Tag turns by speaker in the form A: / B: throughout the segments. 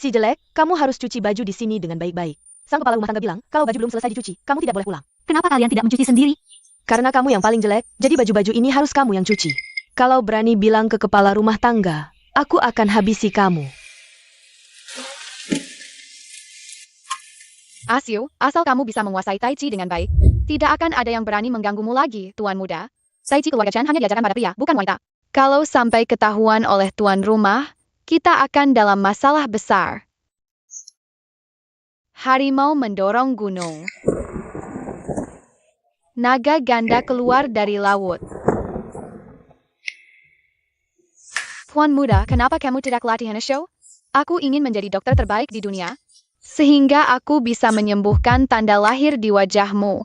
A: Si jelek, kamu harus cuci baju di sini dengan baik-baik. Sang kepala rumah tangga bilang, kalau baju belum selesai dicuci, kamu tidak boleh pulang.
B: Kenapa kalian tidak mencuci sendiri?
A: Karena kamu yang paling jelek, jadi baju-baju ini harus kamu yang cuci. Kalau berani bilang ke kepala rumah tangga, aku akan habisi kamu.
C: Asiu, asal kamu bisa menguasai Tai Chi dengan baik, tidak akan ada yang berani mengganggumu lagi, Tuan Muda. Tai Chi keluarga Chen hanya diajarkan pada pria, bukan wanita. Kalau sampai ketahuan oleh tuan rumah, kita akan dalam masalah besar. Harimau mendorong gunung. Naga ganda keluar dari laut. Tuan Muda, kenapa kamu tidak latihan show? Aku ingin menjadi dokter terbaik di dunia, sehingga aku bisa menyembuhkan tanda lahir di wajahmu.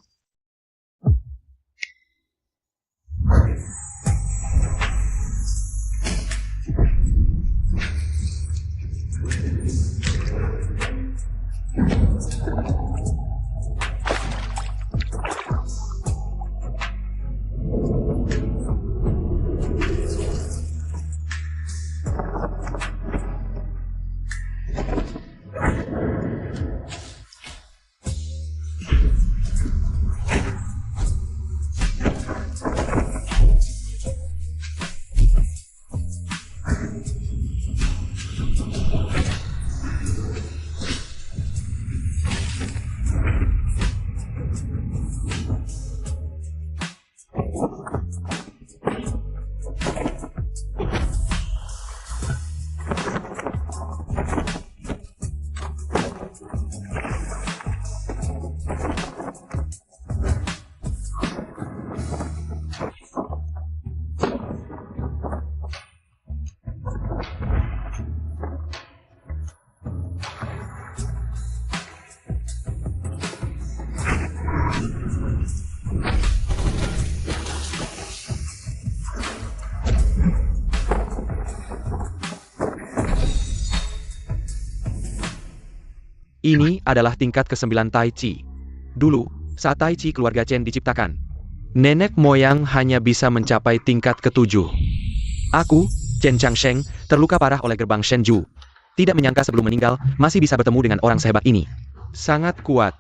D: Ini adalah tingkat ke-9 Tai Chi. Dulu, saat Tai Chi keluarga Chen diciptakan, nenek moyang hanya bisa mencapai tingkat ke-7. Aku, Chen Changsheng, terluka parah oleh gerbang Shenju. Tidak menyangka sebelum meninggal, masih bisa bertemu dengan orang sehebat ini. Sangat kuat.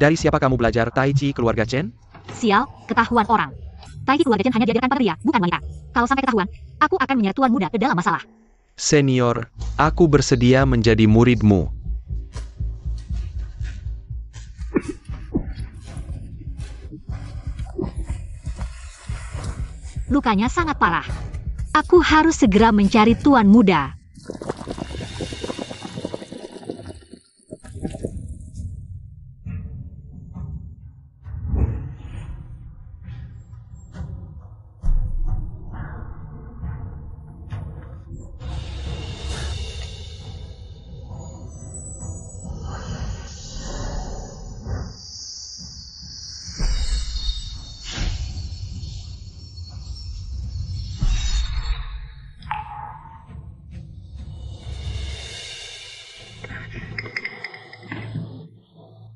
D: Dari siapa kamu belajar Tai Chi keluarga Chen?
B: Sial, ketahuan orang. Tai Chi keluarga Chen hanya diajarkan pada pria, bukan wanita. Kalau sampai ketahuan, aku akan menyeret Tuan Muda ke dalam masalah.
D: Senior, aku bersedia menjadi muridmu.
B: Lukanya sangat parah. Aku harus segera mencari Tuan Muda.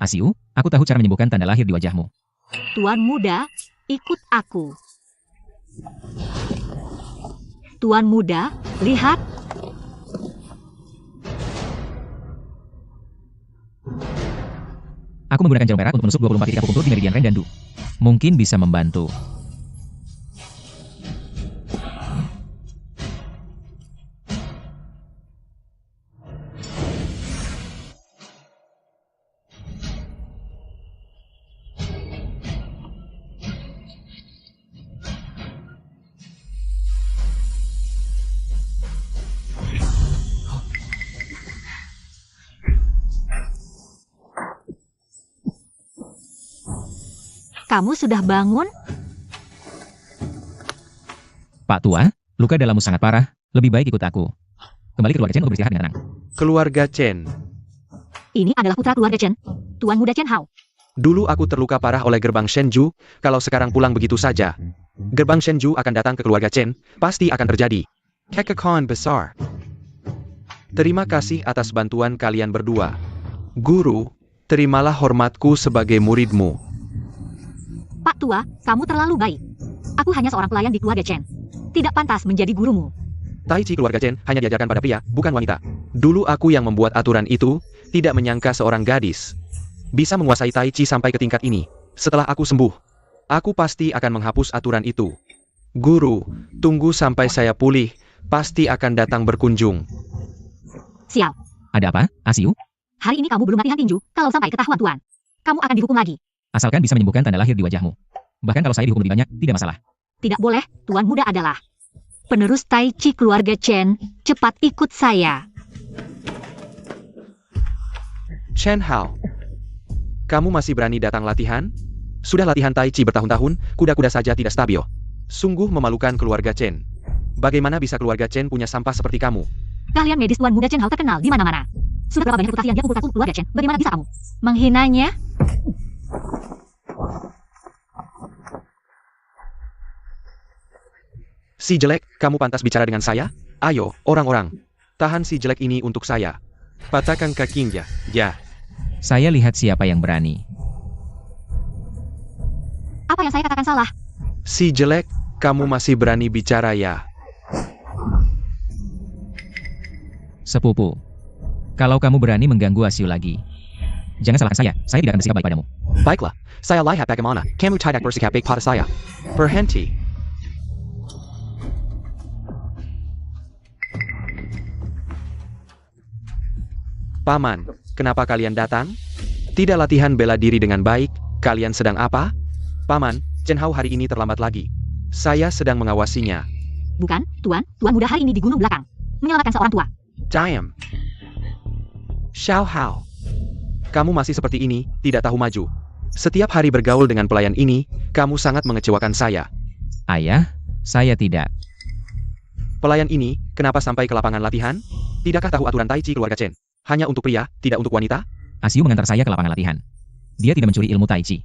E: Asiu, aku tahu cara menyembuhkan tanda lahir di wajahmu.
B: Tuan Muda, ikut aku. Tuan Muda, lihat.
E: Aku menggunakan jarum perak untuk menusuk 24 titik akupunktur di meridian Ren dan Du. Mungkin bisa membantu.
B: Kamu sudah bangun?
E: Pak Tua, luka dalammu sangat parah. Lebih baik ikut aku. Kembali ke keluarga Chen untuk beristirahat dengan tenang.
D: Keluarga Chen.
B: Ini adalah putra keluarga Chen, Tuan Muda Chen Hao.
D: Dulu aku terluka parah oleh gerbang Shenju, kalau sekarang pulang begitu saja. Gerbang Shenju akan datang ke keluarga Chen, pasti akan terjadi. Kekekawan besar. Terima kasih atas bantuan kalian berdua. Guru, terimalah hormatku sebagai muridmu.
B: Pak Tua, kamu terlalu baik. Aku hanya seorang pelayan di keluarga Chen. Tidak pantas menjadi gurumu.
D: Tai Chi keluarga Chen hanya diajarkan pada pria, bukan wanita. Dulu aku yang membuat aturan itu, tidak menyangka seorang gadis bisa menguasai Tai Chi sampai ke tingkat ini. Setelah aku sembuh, aku pasti akan menghapus aturan itu. Guru, tunggu sampai saya pulih, pasti akan datang berkunjung.
B: Sial.
E: Ada apa, Asiu?
B: Hari ini kamu belum latihan tinju, kalau sampai ketahuan Tuan, kamu akan dihukum lagi.
E: Asalkan bisa menyembuhkan tanda lahir di wajahmu. Bahkan kalau saya dihukum lebih banyak, tidak masalah.
B: Tidak boleh, Tuan Muda adalah penerus Tai Chi keluarga Chen. Cepat ikut saya.
D: Chen Hao, kamu masih berani datang latihan? Sudah latihan Tai Chi bertahun-tahun, kuda-kuda saja tidak stabil. Sungguh memalukan keluarga Chen. Bagaimana bisa keluarga Chen punya sampah seperti kamu?
B: Kalian medis Tuan Muda Chen Hao terkenal di mana-mana. Sudah berapa banyak reputasi yang dia kumpulkan untuk keluarga Chen? Bagaimana bisa kamu menghinanya?
D: Si jelek, kamu pantas bicara dengan saya? Ayo, orang-orang, tahan si jelek ini untuk saya. Patahkan kakinya, ya.
E: Saya lihat siapa yang berani.
B: Apa yang saya katakan salah?
D: Si jelek, kamu masih berani bicara ya?
E: Sepupu, kalau kamu berani mengganggu Asiu lagi, jangan salahkan saya tidak akan bersikap baik padamu.
D: Baiklah, saya lihat bagaimana kamu tidak bersikap baik pada saya. Berhenti. Paman, kenapa kalian datang? Tidak latihan bela diri dengan baik, kalian sedang apa? Paman, Chen Hao hari ini terlambat lagi. Saya sedang mengawasinya.
B: Bukan, Tuan Muda hari ini di gunung belakang, menyelamatkan seorang tua.
D: Diam. Xiao Hao. Kamu masih seperti ini, tidak tahu maju. Setiap hari bergaul dengan pelayan ini, kamu sangat mengecewakan saya.
E: Ayah, saya tidak.
D: Pelayan ini, kenapa sampai ke lapangan latihan? Tidakkah tahu aturan Tai Chi keluarga Chen? Hanya untuk pria, tidak untuk wanita?
E: Asiu mengantar saya ke lapangan latihan. Dia tidak mencuri ilmu Tai Chi.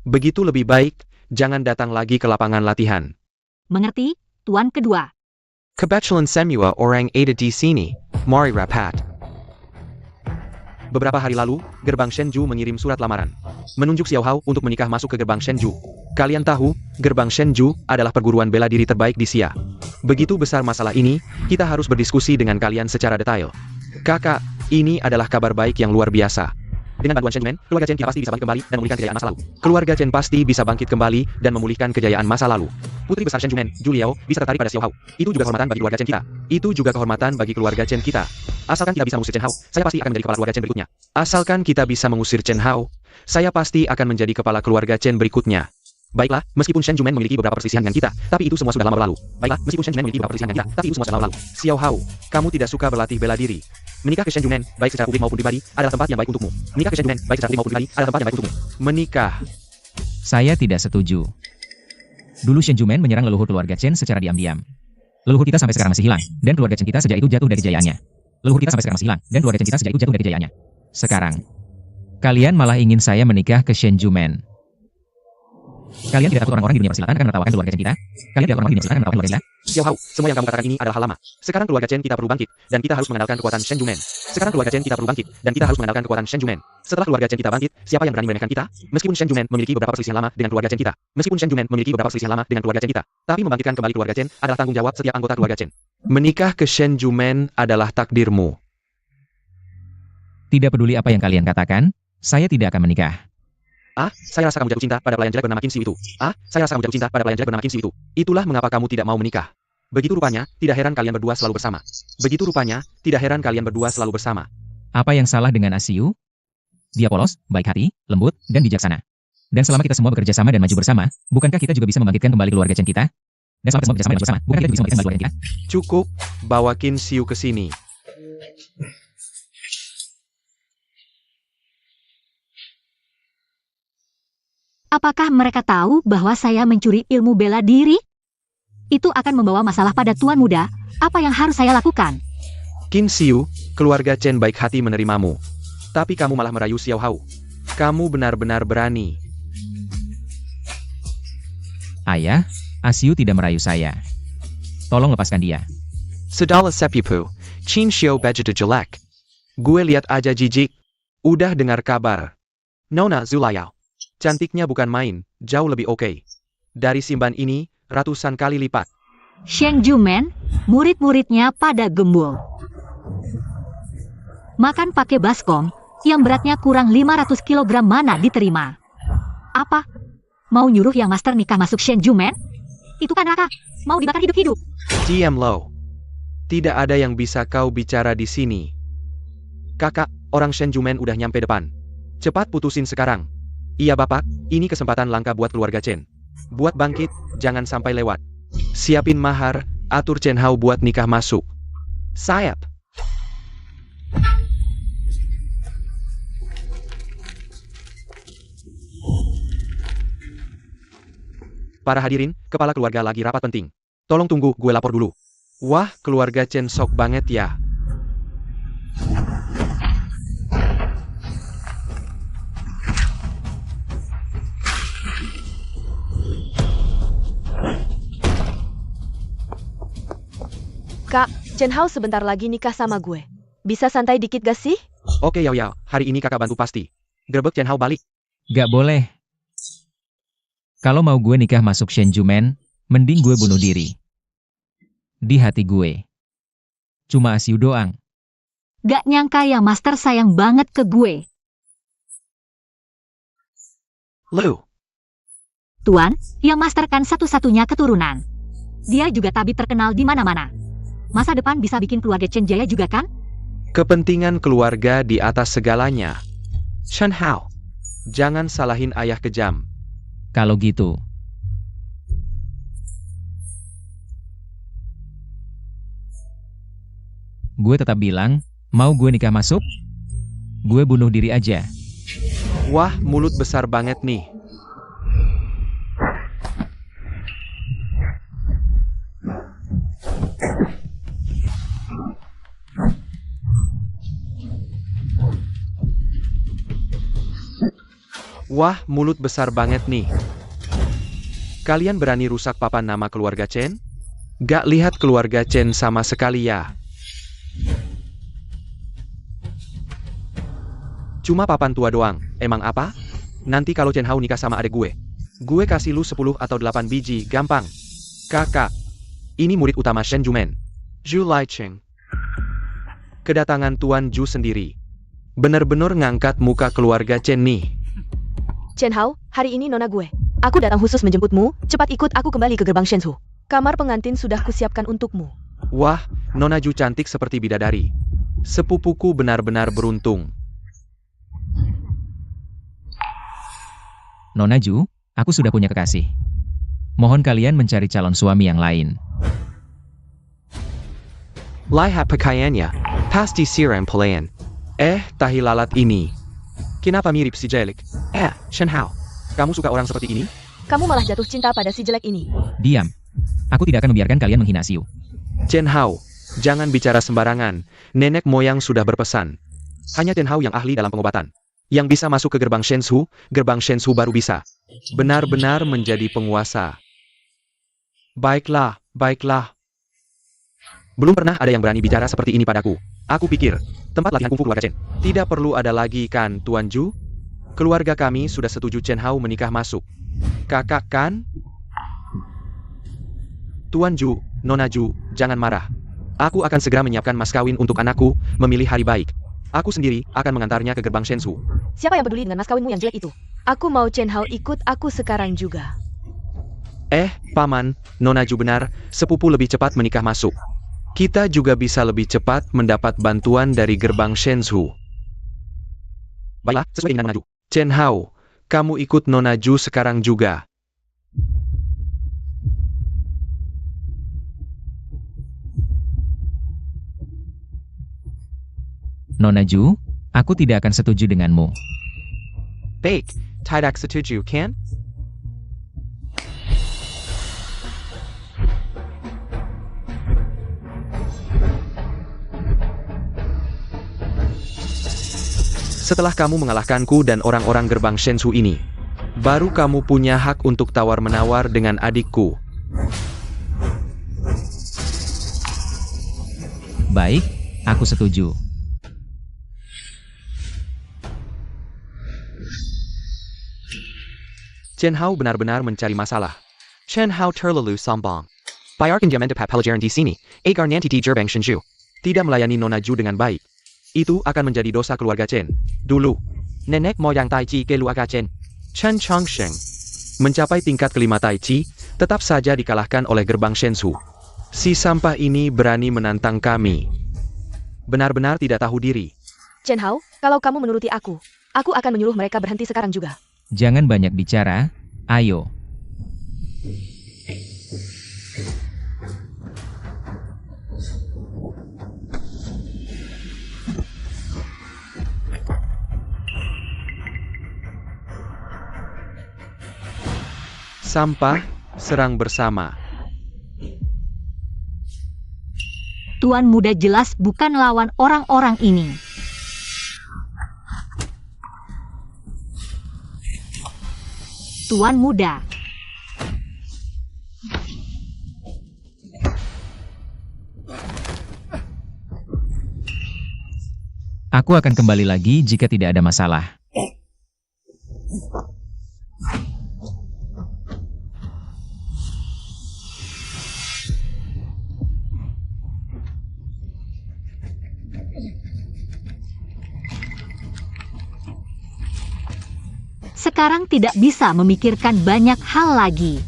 D: Begitu lebih baik, jangan datang lagi ke lapangan latihan.
B: Mengerti, Tuan kedua.
D: Kebetulan semua orang ada di sini. Mari rapat. Beberapa hari lalu, gerbang Shenju mengirim surat lamaran. Menunjuk Xiao Hao untuk menikah masuk ke gerbang Shenju. Kalian tahu, gerbang Shenju adalah perguruan bela diri terbaik di Xia. Begitu besar masalah ini, kita harus berdiskusi dengan kalian secara detail. Kakak, ini adalah kabar baik yang luar biasa. Dengan bantuan Shen Jumen, keluarga Chen kita pasti bisa bangkit kembali dan memulihkan kejayaan masa lalu. Keluarga Chen pasti bisa bangkit kembali dan memulihkan kejayaan masa lalu. Putri besar Shen Jumen, Juliao, bisa tertarik pada Xiao Hao. Itu juga kehormatan bagi keluarga Chen kita. Itu juga kehormatan bagi keluarga Chen kita. Asalkan kita bisa mengusir Chen Hao, saya pasti akan menjadi kepala keluarga Chen berikutnya. Asalkan kita bisa mengusir Chen Hao, saya pasti akan menjadi kepala keluarga Chen berikutnya. Baiklah, meskipun Shen Jumen memiliki beberapa perselisihan dengan kita, tapi itu semua sudah lama berlalu. Baiklah, meskipun Shen Jumen memiliki beberapa perselisihan dengan kita, tapi itu semua sudah lama berlalu. Xiao Hao, kamu tidak suka berlatih bela diri. Menikah ke Shen Jumen, baik secara publik maupun pribadi, adalah tempat yang baik untukmu. Menikah ke Shen Jumen, baik secara publik maupun pribadi, adalah tempat yang baik untukmu. Menikah.
E: Saya tidak setuju. Dulu Shen Jumen menyerang leluhur keluarga Chen secara diam-diam. Leluhur kita sampai sekarang masih hilang, dan keluarga Chen kita sejak itu jatuh dari kejayaannya. Leluhur kita sampai sekarang masih hilang, dan keluarga Chen kita sejak itu jatuh dari kejayaannya. Sekarang, kalian malah ingin saya menikah ke Shen Jumen. Kalian tidak takut orang-orang di dunia persilatan akan menertawakan keluarga Chen kita? Kalian tidak orang-orang di dunia persilatan akan menertawakan keluarga kita?
D: Xiao Hao, semua yang kamu katakan ini adalah hal lama. Sekarang keluarga Chen kita perlu bangkit, dan kita harus mengandalkan kekuatan Shen Jumen. Sekarang keluarga Chen kita perlu bangkit, dan kita harus mengandalkan kekuatan Shen Jumen. Setelah keluarga Chen kita bangkit, siapa yang berani meremehkan kita? Meskipun Shen Jumen memiliki beberapa perselisihan lama dengan keluarga Chen kita. Meskipun Shen Jumen memiliki beberapa perselisihan lama dengan keluarga Chen kita. Tapi membangkitkan kembali keluarga Chen adalah tanggung jawab setiap anggota keluarga Chen. Menikah ke Shen Jumen adalah takdirmu.
E: Tidak peduli apa yang kalian katakan, saya tidak akan menikah.
D: Saya rasa kamu jatuh cinta pada pelayan jelek bernama Qin Xiu itu. Saya rasa kamu jatuh cinta pada pelayan jelek bernama Qin Xiu itu. Itulah mengapa kamu tidak mau menikah. Begitu rupanya, tidak heran kalian berdua selalu bersama. Begitu rupanya, tidak heran kalian berdua selalu bersama.
E: Apa yang salah dengan Asiu? Dia polos, baik hati, lembut, dan bijaksana. Dan selama kita semua bekerja sama dan maju bersama, bukankah kita juga bisa membangkitkan kembali keluarga Chen kita? Dan selama kita semua bekerja sama dan maju bersama, bukankah kita juga bisa membangkitkan kembali keluarga Chen kita?
D: Cukup, bawa Qin Xiu ke sini.
B: Apakah mereka tahu bahwa saya mencuri ilmu bela diri? Itu akan membawa masalah pada Tuan Muda. Apa yang harus saya lakukan?
D: Qin Xiu, keluarga Chen baik hati menerimamu. Tapi kamu malah merayu Xiao Hao. Kamu benar-benar berani.
E: Ayah, Asiu tidak merayu saya. Tolong lepaskan dia.
D: Sudahlah sepupu, Qin Xiu begitu jelek. Gue lihat aja jijik. Udah dengar kabar. Nona Zulayao. Cantiknya bukan main, jauh lebih oke. Dari simban ini, ratusan kali lipat.
B: Sheng Jumen, murid-muridnya pada gembul. Makan pakai baskom, yang beratnya kurang 500 kg mana diterima? Apa? Mau nyuruh yang master nikah masuk Sheng Jumen? Itu kan neraka, mau dibakar hidup-hidup.
D: Diam lo. Tidak ada yang bisa kau bicara di sini. Kakak, orang Shen Jumen udah nyampe depan. Cepat putusin sekarang. Iya bapak, ini kesempatan langka buat keluarga Chen. Buat bangkit, jangan sampai lewat. Siapin mahar, atur Chen Hao buat nikah masuk. Sayap. Para hadirin, kepala keluarga lagi rapat penting. Tolong tunggu, gue lapor dulu. Wah, keluarga Chen sok banget ya.
A: Kak, Chen Hao sebentar lagi nikah sama gue. Bisa santai dikit gak sih?
D: Oke Yao Yao, hari ini kakak bantu pasti. Grebek Chen Hao balik.
E: Gak boleh. Kalau mau gue nikah masuk Shen Jumen, mending gue bunuh diri. Di hati gue. Cuma asiu doang.
B: Gak nyangka yang master sayang banget ke gue.
D: Lu.
B: Tuan, yang master kan satu-satunya keturunan. Dia juga tabib terkenal di mana-mana. Masa depan bisa bikin keluarga Chen jaya juga kan?
D: Kepentingan keluarga di atas segalanya. Chen Hao. Jangan salahin ayah kejam.
E: Kalau gitu. Gue tetap bilang, mau gue nikah masuk? Gue bunuh diri aja.
D: Wah, mulut besar banget nih. Wah, mulut besar banget nih. Kalian berani rusak papan nama keluarga Chen? Gak lihat keluarga Chen sama sekali ya. Cuma papan tua doang, emang apa? Nanti kalau Chen Hao nikah sama adik gue kasih lu 10 atau 8 biji, gampang. Kakak, ini murid utama Shen Jumen, Zhu Laicheng. Kedatangan Tuan Zhu sendiri. Bener-bener ngangkat muka keluarga Chen nih.
A: Chen Hao, hari ini nona gue. Aku datang khusus menjemputmu, cepat ikut aku kembali ke gerbang Shenzhou. Kamar pengantin sudah kusiapkan untukmu.
D: Wah, Nona Zhu cantik seperti bidadari. Sepupuku benar-benar beruntung.
E: Nona Zhu, aku sudah punya kekasih. Mohon kalian mencari calon suami yang lain.
D: Lihat pakaiannya, pasti siram pelayan. Tahi lalat ini. Kenapa mirip si jelek? Shen Hao, kamu suka orang seperti ini?
A: Kamu malah jatuh cinta pada si jelek ini.
E: Diam. Aku tidak akan membiarkan kalian menghina Siu.
D: Chen Hao, jangan bicara sembarangan. Nenek moyang sudah berpesan. Hanya Chen Hao yang ahli dalam pengobatan. Yang bisa masuk ke gerbang Shenzhou baru bisa. Benar-benar menjadi penguasa. Baiklah, baiklah. Belum pernah ada yang berani bicara seperti ini padaku. Aku pikir, tempat latihan kungfu keluarga Chen tidak perlu ada lagi kan, Tuan Zhu? Keluarga kami sudah setuju Chen Hao menikah masuk. Kakak kan? Tuan Zhu, Nona Zhu, jangan marah. Aku akan segera menyiapkan mas kawin untuk anakku, memilih hari baik. Aku sendiri akan mengantarnya ke gerbang Shenzhou.
A: Siapa yang peduli dengan mas kawinmu yang jelek itu? Aku mau Chen Hao ikut aku sekarang juga.
D: Paman, Nona Zhu benar, sepupu lebih cepat menikah masuk. Kita juga bisa lebih cepat mendapat bantuan dari gerbang Shenzhou. Baiklah, sesuai dengan Nona Zhu. Chen Hao, kamu ikut Nona Zhu sekarang juga.
E: Nona Zhu, aku tidak akan setuju denganmu.
D: Baik, tidak setuju kan? Setelah kamu mengalahkanku dan orang-orang gerbang Shenzhou ini, baru kamu punya hak untuk tawar-menawar dengan adikku.
E: Baik, aku setuju.
D: Chen Hao benar-benar mencari masalah. Chen Hao terlalu sombong. Biarkan dia mendapatkan pelajaran di sini, agar nanti di gerbang Shenju. Tidak melayani Nona Ju dengan baik. Itu akan menjadi dosa keluarga Chen. Dulu, nenek moyang Tai Chi keluarga Chen, Chen Changsheng, mencapai tingkat kelima Tai Chi, tetap saja dikalahkan oleh gerbang Shensu. Si sampah ini berani menantang kami. Benar-benar tidak tahu diri.
A: Chen Hao, kalau kamu menuruti aku akan menyuruh mereka berhenti sekarang juga.
E: Jangan banyak bicara, ayo.
D: Sampah, serang bersama.
B: Tuan muda jelas bukan lawan orang-orang ini. Tuan muda.
E: Aku akan kembali lagi jika tidak ada masalah.
B: Sekarang tidak bisa memikirkan banyak hal lagi.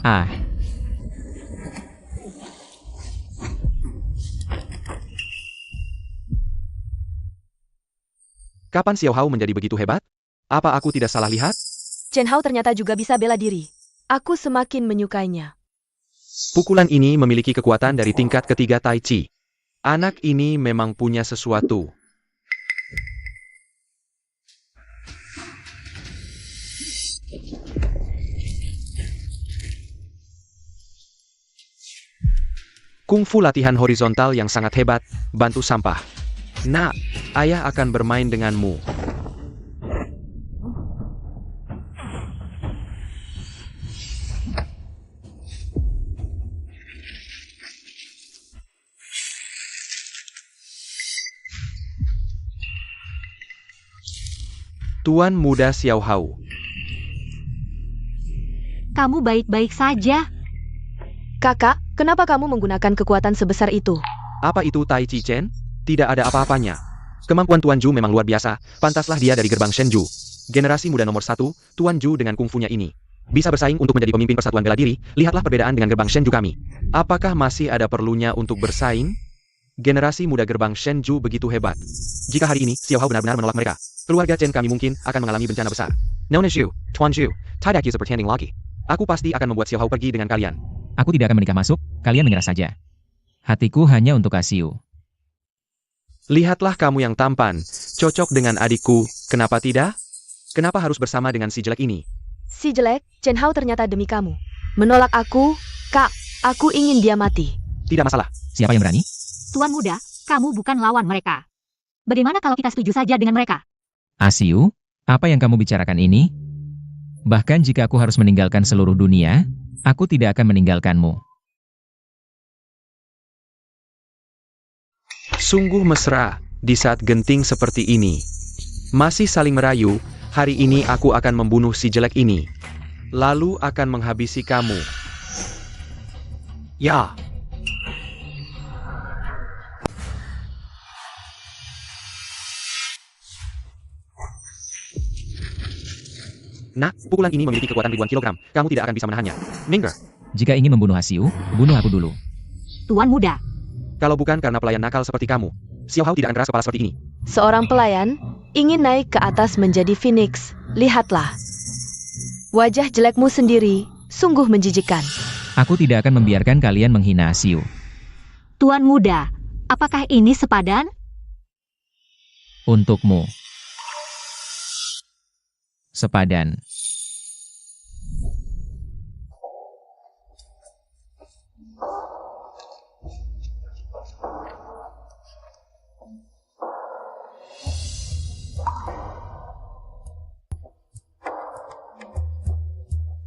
E: Ah,
D: Kapan Xiao Hao menjadi begitu hebat? Apa aku tidak salah lihat?
A: Chen Hao ternyata juga bisa bela diri. Aku semakin menyukainya.
D: Pukulan ini memiliki kekuatan dari tingkat ketiga Tai Chi. Anak ini memang punya sesuatu. Kungfu latihan horizontal yang sangat hebat, bantu sampah. Nak, ayah akan bermain denganmu. Tuan muda Xiao Hao.
B: Kamu baik-baik saja.
A: Kakak, kenapa kamu menggunakan kekuatan sebesar itu?
D: Apa itu Tai Chi Chen? Tidak ada apa-apanya. Kemampuan Tuan Ju memang luar biasa, pantaslah dia dari gerbang Shenju. Generasi muda nomor 1, Tuan Ju dengan kungfunya ini. Bisa bersaing untuk menjadi pemimpin persatuan bela diri, lihatlah perbedaan dengan gerbang Shenju kami. Apakah masih ada perlunya untuk bersaing? Generasi muda gerbang Shenju begitu hebat. Jika hari ini Xiao Hao benar-benar menolak mereka, keluarga Chen kami mungkin akan mengalami bencana besar. Nona Zhu, Tuan Zhu, tidak bisa bertanding lagi. Aku pasti akan membuat Xiao Hao pergi dengan kalian.
E: aku tidak akan menikah masuk, kalian menyerah saja. Hatiku hanya untuk Asiu.
D: Lihatlah kamu yang tampan, cocok dengan adikku, kenapa tidak? Kenapa harus bersama dengan si jelek ini?
A: Si jelek, Chen Hao ternyata demi kamu. Menolak aku, Kak, aku ingin dia mati.
D: Tidak masalah.
E: Siapa yang berani?
B: Tuan muda, kamu bukan lawan mereka. Bagaimana kalau kita setuju saja dengan mereka?
E: Asiu, apa yang kamu bicarakan ini? Bahkan jika aku harus meninggalkan seluruh dunia, aku tidak akan meninggalkanmu.
D: Sungguh mesra, di saat genting seperti ini. Masih saling merayu, hari ini aku akan membunuh si jelek ini. Lalu akan menghabisi kamu. Ya. Nah, pukulan ini memiliki kekuatan ribuan kilogram. Kamu tidak akan bisa menahannya. Minggir.
E: Jika ingin membunuh Asiu, bunuh aku dulu.
B: Tuan muda,
D: Kalau bukan karena pelayan nakal seperti kamu, Xiao Hao tidak akan keras kepala seperti ini.
A: Seorang pelayan ingin naik ke atas menjadi Phoenix. Lihatlah. Wajah jelekmu sendiri sungguh menjijikkan.
E: Aku tidak akan membiarkan kalian menghina Asiu.
B: Tuan muda, apakah ini sepadan?
E: Untukmu. Sepadan.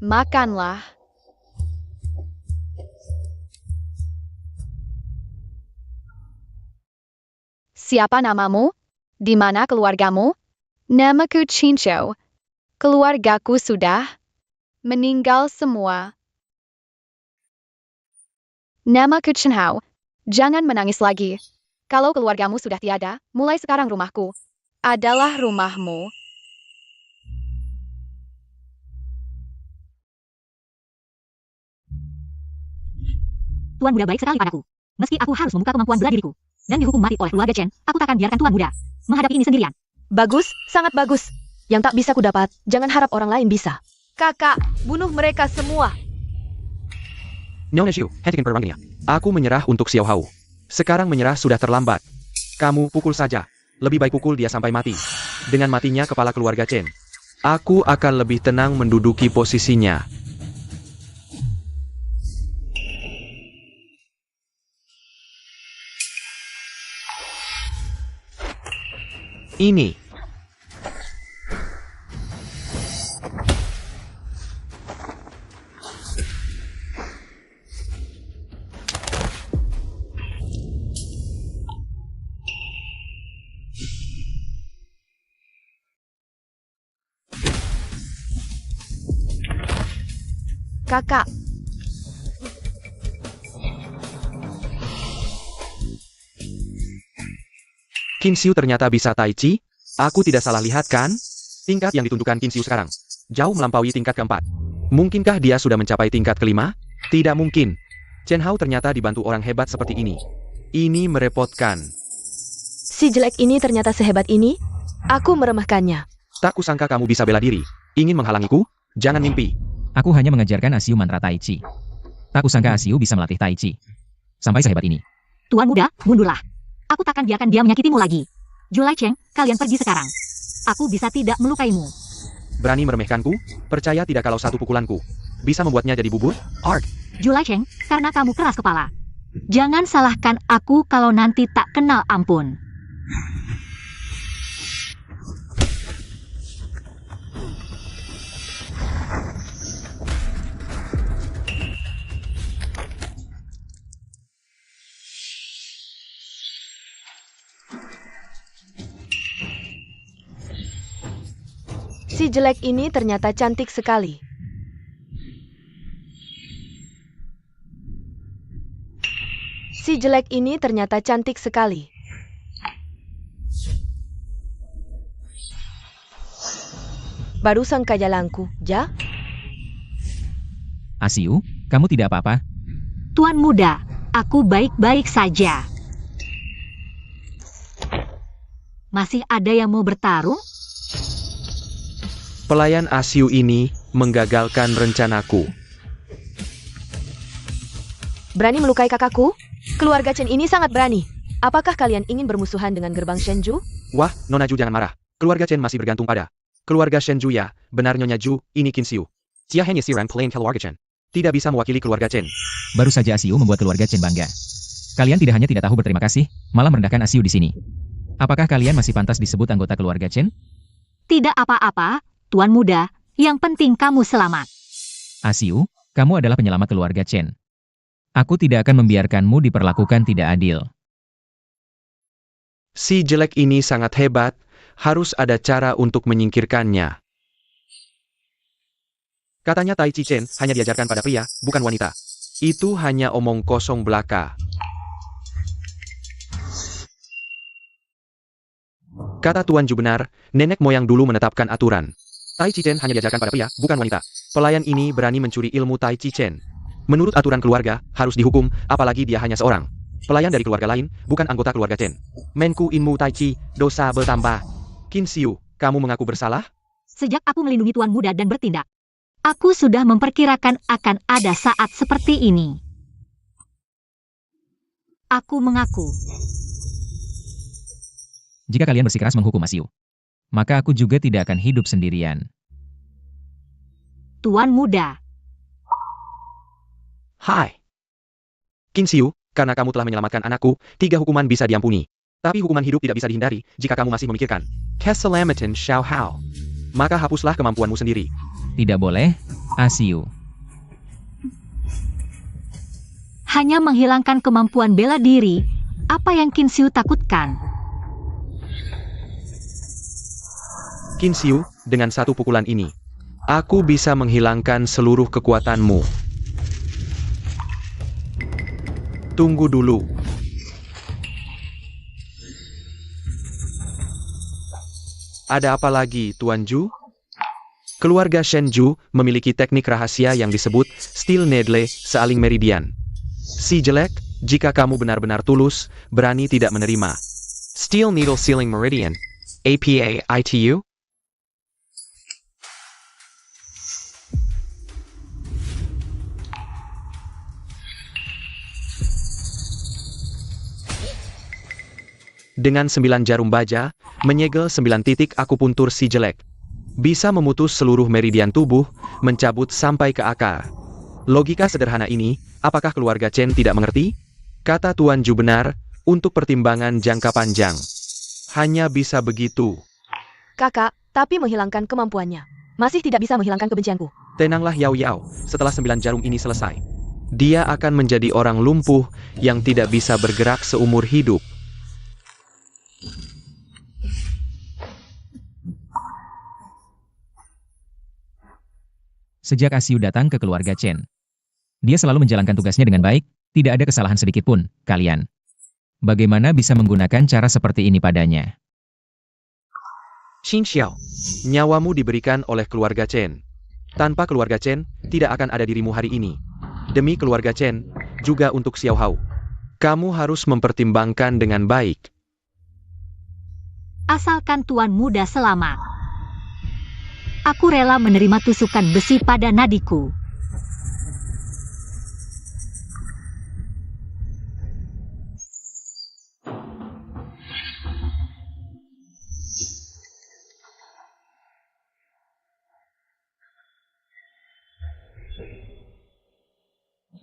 C: Makanlah. Siapa namamu? Di mana keluargamu? Namaku Chincho. Keluargaku sudah meninggal semua. Namaku Chenhao. Jangan menangis lagi. Kalau keluargamu sudah tiada, mulai sekarang rumahku adalah rumahmu.
B: Tuan muda baik sekali padaku. Meski aku harus membuka kemampuan bela diriku dan dihukum mati oleh keluarga Chen, aku takkan biarkan Tuan muda menghadapi ini sendirian.
A: Bagus, sangat bagus. Yang tak bisa kudapat, jangan harap orang lain bisa. Kakak, bunuh mereka semua.
D: Nyonya Xiu, hentikan perangnya. Aku menyerah untuk Xiao Hao. Sekarang menyerah sudah terlambat. Kamu pukul saja. Lebih baik pukul dia sampai mati. Dengan matinya kepala keluarga Chen, aku akan lebih tenang menduduki posisinya. Ini.
A: Kakak,
D: Qin Xiu ternyata bisa Tai Chi? Aku tidak salah lihat kan? Tingkat yang ditunjukkan Qin Xiu sekarang jauh melampaui tingkat keempat. Mungkinkah dia sudah mencapai tingkat kelima? Tidak mungkin. Chen Hao ternyata dibantu orang hebat seperti ini. Ini merepotkan.
A: si jelek ini ternyata sehebat ini? Aku meremehkannya.
D: Tak kusangka kamu bisa bela diri. Ingin menghalangiku? Jangan mimpi.
E: Aku hanya mengajarkan Asiu mantra Tai Chi. Tak kusangka Asiu bisa melatih Tai Chi sampai sehebat ini.
B: Tuan muda, mundurlah. Aku takkan biarkan dia menyakitimu lagi. Julai Cheng, kalian pergi sekarang. Aku bisa tidak melukaimu.
D: Berani meremehkanku? Percaya tidak kalau satu pukulanku bisa membuatnya jadi bubur? Arg!
B: Julai Cheng, karena kamu keras kepala. Jangan salahkan aku kalau nanti tak kenal ampun.
A: Si jelek ini ternyata cantik sekali. Si jelek ini ternyata cantik sekali. Barusan kajalanku, ja?
E: Asiu, kamu tidak apa-apa?
B: Tuan muda, aku baik-baik saja. Masih ada yang mau bertarung?
D: Pelayan Asiu ini menggagalkan rencanaku.
A: Berani melukai kakakku? Keluarga Chen ini sangat berani. Apakah kalian ingin bermusuhan dengan gerbang Shenju?
D: Wah, Nona Ju jangan marah. Keluarga Chen masih bergantung pada keluarga Shenju ya. Benar Nyonya Ju, ini Qin Xiu. Dia hanya si rank plain keluarga Chen. Tidak bisa mewakili keluarga Chen.
E: Baru saja Asiu membuat keluarga Chen bangga. Kalian tidak hanya tidak tahu berterima kasih, malah merendahkan Asiu di sini. Apakah kalian masih pantas disebut anggota keluarga Chen?
B: Tidak apa-apa, Tuan muda. Yang penting kamu selamat.
E: Asiu, kamu adalah penyelamat keluarga Chen. Aku tidak akan membiarkanmu diperlakukan tidak adil.
D: Si jelek ini sangat hebat, harus ada cara untuk menyingkirkannya. Katanya Tai Chi Chen hanya diajarkan pada pria, bukan wanita. Itu hanya omong kosong belaka. Kata Tuan Ju benar, nenek moyang dulu menetapkan aturan. Tai Chi Chen hanya diajarkan pada pria, bukan wanita. Pelayan ini berani mencuri ilmu Tai Chi Chen. Menurut aturan keluarga, harus dihukum, apalagi dia hanya seorang pelayan dari keluarga lain, bukan anggota keluarga Chen. Menku ilmu Tai Chi, dosa bertambah. Qin Xiu, kamu mengaku bersalah?
B: Sejak aku melindungi Tuan muda dan bertindak, aku sudah memperkirakan akan ada saat seperti ini. Aku mengaku.
E: Jika kalian bersikeras menghukum Asiu, maka aku juga tidak akan hidup sendirian.
B: Tuan muda.
D: Hai. Qin Xiu, karena kamu telah menyelamatkan anakku, 3 hukuman bisa diampuni. Tapi hukuman hidup tidak bisa dihindari, jika kamu masih memikirkan keselamatan Xiao Hao. Maka hapuslah kemampuanmu sendiri.
E: Tidak boleh, Asiu.
B: Hanya menghilangkan kemampuan bela diri, apa yang Qin Xiu takutkan?
D: Qin Xiu, dengan satu pukulan ini, aku bisa menghilangkan seluruh kekuatanmu. Tunggu dulu. Ada apa lagi, Tuan Zhu? Keluarga Shen Zhu memiliki teknik rahasia yang disebut Steel Needle Sealing Meridian. Si jelek, jika kamu benar-benar tulus, berani tidak menerima. Steel Needle Sealing Meridian, APA ITU? Dengan 9 jarum baja, menyegel 9 titik akupuntur si jelek. Bisa memutus seluruh meridian tubuh, mencabut sampai ke akar. Logika sederhana ini, apakah keluarga Chen tidak mengerti? Kata Tuan Zhu benar, untuk pertimbangan jangka panjang. Hanya bisa begitu.
A: Kakak, tapi menghilangkan kemampuannya. Masih tidak bisa menghilangkan kebencianku.
D: Tenanglah Yao Yao, setelah 9 jarum ini selesai. Dia akan menjadi orang lumpuh yang tidak bisa bergerak seumur hidup.
E: Sejak Asiu datang ke keluarga Chen, dia selalu menjalankan tugasnya dengan baik, tidak ada kesalahan sedikit pun, kalian. Bagaimana bisa menggunakan cara seperti ini padanya?
D: Qin Xiao, nyawamu diberikan oleh keluarga Chen. Tanpa keluarga Chen, tidak akan ada dirimu hari ini. Demi keluarga Chen, juga untuk Xiao Hao. Kamu harus mempertimbangkan dengan baik.
B: Asalkan Tuan Muda selamat. Aku rela menerima tusukan besi pada nadiku.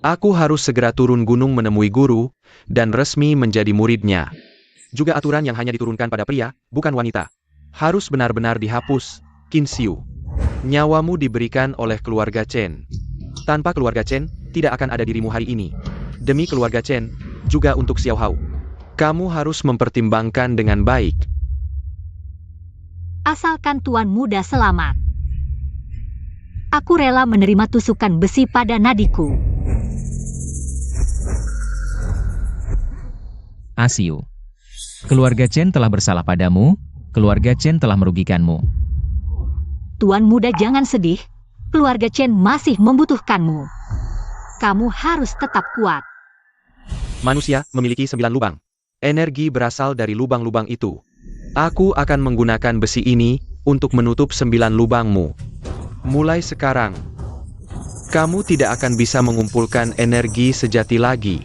D: Aku harus segera turun gunung menemui guru, dan resmi menjadi muridnya. Juga aturan yang hanya diturunkan pada pria, bukan wanita. Harus benar-benar dihapus. Qin Xiu, nyawamu diberikan oleh keluarga Chen. Tanpa keluarga Chen, tidak akan ada dirimu hari ini. Demi keluarga Chen, juga untuk Xiao Hao. Kamu harus mempertimbangkan dengan baik.
B: Asalkan Tuan Muda selamat. Aku rela menerima tusukan besi pada nadiku.
E: Asiu, keluarga Chen telah bersalah padamu, keluarga Chen telah merugikanmu.
B: Tuan Muda jangan sedih, keluarga Chen masih membutuhkanmu. Kamu harus tetap kuat.
D: Manusia memiliki 9 lubang. Energi berasal dari lubang-lubang itu. Aku akan menggunakan besi ini untuk menutup 9 lubangmu. Mulai sekarang, kamu tidak akan bisa mengumpulkan energi sejati lagi.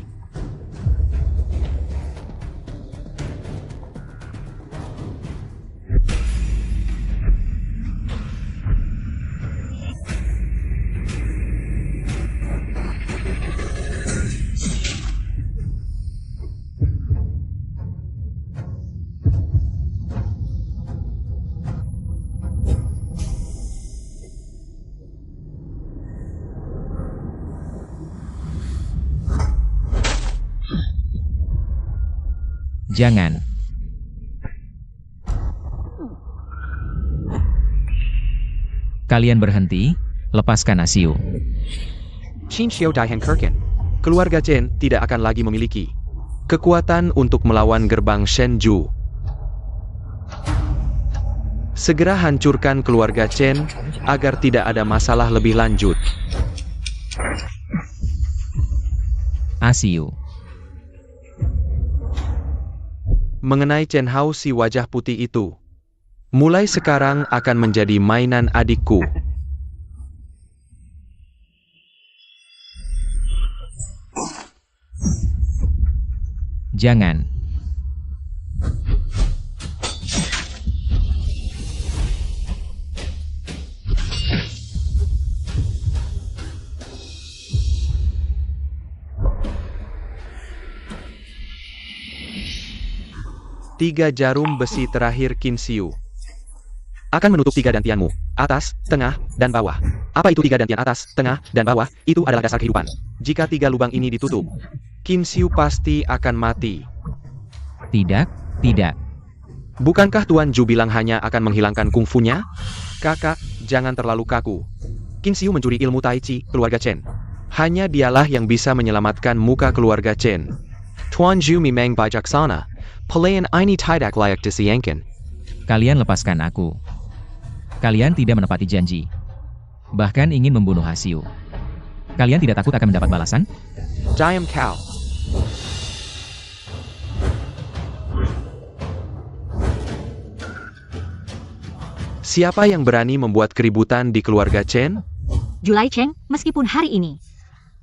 E: Jangan. Kalian berhenti, lepaskan Asiu.
D: Qin Xiao Daihen Kirken. Keluarga Chen tidak akan lagi memiliki kekuatan untuk melawan gerbang Shen Zhu. Segera hancurkan keluarga Chen agar tidak ada masalah lebih lanjut.
E: Asiu.
D: Mengenai Chen Hao si wajah putih itu, mulai sekarang akan menjadi mainan adikku.
E: Jangan.
D: Tiga jarum besi terakhir Qin Xiu akan menutup 3 dantianmu, atas, tengah, dan bawah. Apa itu 3 dantian atas, tengah, dan bawah? Itu adalah dasar kehidupan. Jika 3 lubang ini ditutup, Qin Xiu pasti akan mati.
E: Tidak, tidak.
D: Bukankah Tuan Ju bilang hanya akan menghilangkan kungfunya? Kakak, jangan terlalu kaku. Qin Xiu mencuri ilmu Tai Chi keluarga Chen. Hanya dialah yang bisa menyelamatkan muka keluarga Chen. Tuan Ju memang bijaksana. Pelayan ini tidak layak disayangkan.
E: Kalian lepaskan aku. Kalian tidak menepati janji. Bahkan ingin membunuh Hasiu. Kalian tidak takut akan mendapat balasan?
D: Diam kau. Siapa yang berani membuat keributan di keluarga Chen?
B: Julai Cheng, meskipun hari ini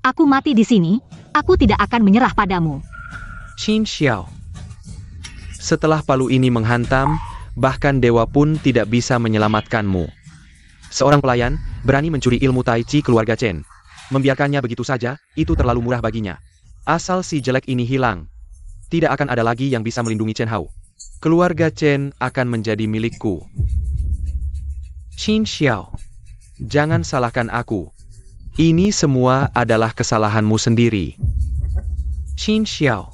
B: aku mati di sini, aku tidak akan menyerah padamu.
D: Qin Xiao. Setelah palu ini menghantam, bahkan dewa pun tidak bisa menyelamatkanmu. Seorang pelayan berani mencuri ilmu Tai Chi keluarga Chen. Membiarkannya begitu saja, itu terlalu murah baginya. Asal si jelek ini hilang, tidak akan ada lagi yang bisa melindungi Chen Hao. Keluarga Chen akan menjadi milikku. Qin Xiao, jangan salahkan aku. Ini semua adalah kesalahanmu sendiri. Qin Xiao,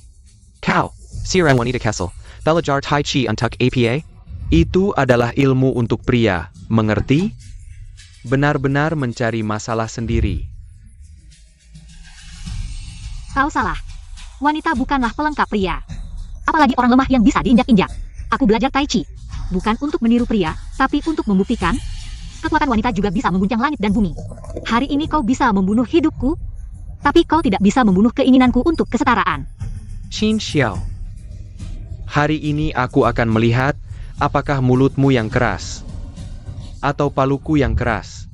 D: kau, Sirang Wanita Kessel, belajar Tai Chi untuk APA? Itu adalah ilmu untuk pria, mengerti? Benar-benar mencari masalah sendiri.
B: Kau salah. Wanita bukanlah pelengkap pria. Apalagi orang lemah yang bisa diinjak-injak. Aku belajar Tai Chi. Bukan untuk meniru pria, tapi untuk membuktikan kekuatan wanita juga bisa mengguncang langit dan bumi. Hari ini kau bisa membunuh hidupku, tapi kau tidak bisa membunuh keinginanku untuk kesetaraan.
D: Qin Xiao, hari ini aku akan melihat apakah mulutmu yang keras atau paluku yang keras.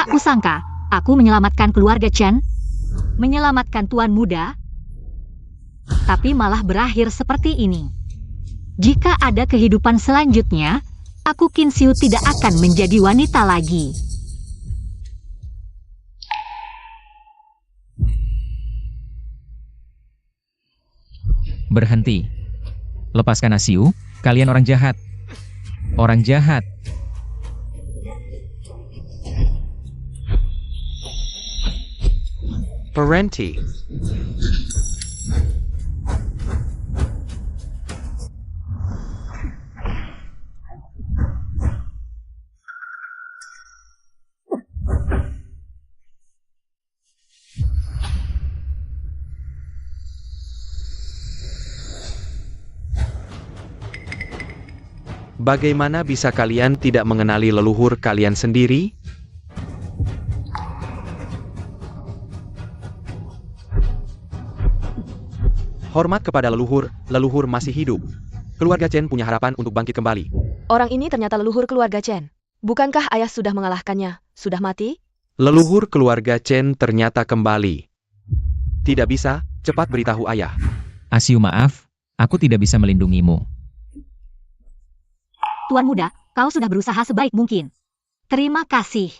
B: Tak kusangka, aku menyelamatkan keluarga Chen, menyelamatkan tuan muda, tapi malah berakhir seperti ini. Jika ada kehidupan selanjutnya, aku Qin Xiu tidak akan menjadi wanita lagi.
E: Berhenti. Lepaskan Hasiu, kalian orang jahat. Orang jahat.
D: Berhenti. Bagaimana bisa kalian tidak mengenali leluhur kalian sendiri? Hormat kepada leluhur, leluhur masih hidup. Keluarga Chen punya harapan untuk bangkit kembali.
A: Orang ini ternyata leluhur keluarga Chen. Bukankah ayah sudah mengalahkannya? Sudah mati?
D: Leluhur keluarga Chen ternyata kembali. Tidak bisa, cepat beritahu ayah.
E: Hasiu, maaf, aku tidak bisa melindungimu.
B: Tuan muda, kau sudah berusaha sebaik mungkin. Terima kasih.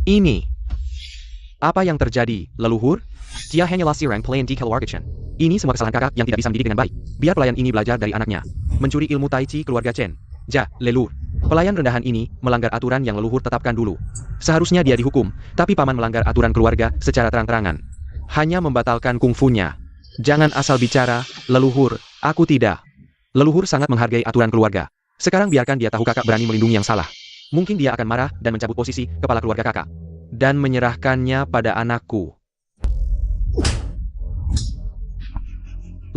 D: Ini. Apa yang terjadi, leluhur? Dia hanyalah Sirang pelayan di keluarga Chen. Ini semua kesalahan kakak yang tidak bisa mendidik dengan baik. Biar pelayan ini belajar dari anaknya. Mencuri ilmu Tai Chi keluarga Chen. Leluhur. Pelayan rendahan ini melanggar aturan yang leluhur tetapkan dulu. Seharusnya dia dihukum, tapi paman melanggar aturan keluarga secara terang-terangan. Hanya membatalkan kungfunya. Jangan asal bicara, leluhur, aku tidak. Leluhur sangat menghargai aturan keluarga. Sekarang biarkan dia tahu kakak berani melindungi yang salah. Mungkin dia akan marah dan mencabut posisi kepala keluarga kakak. Dan menyerahkannya pada anakku.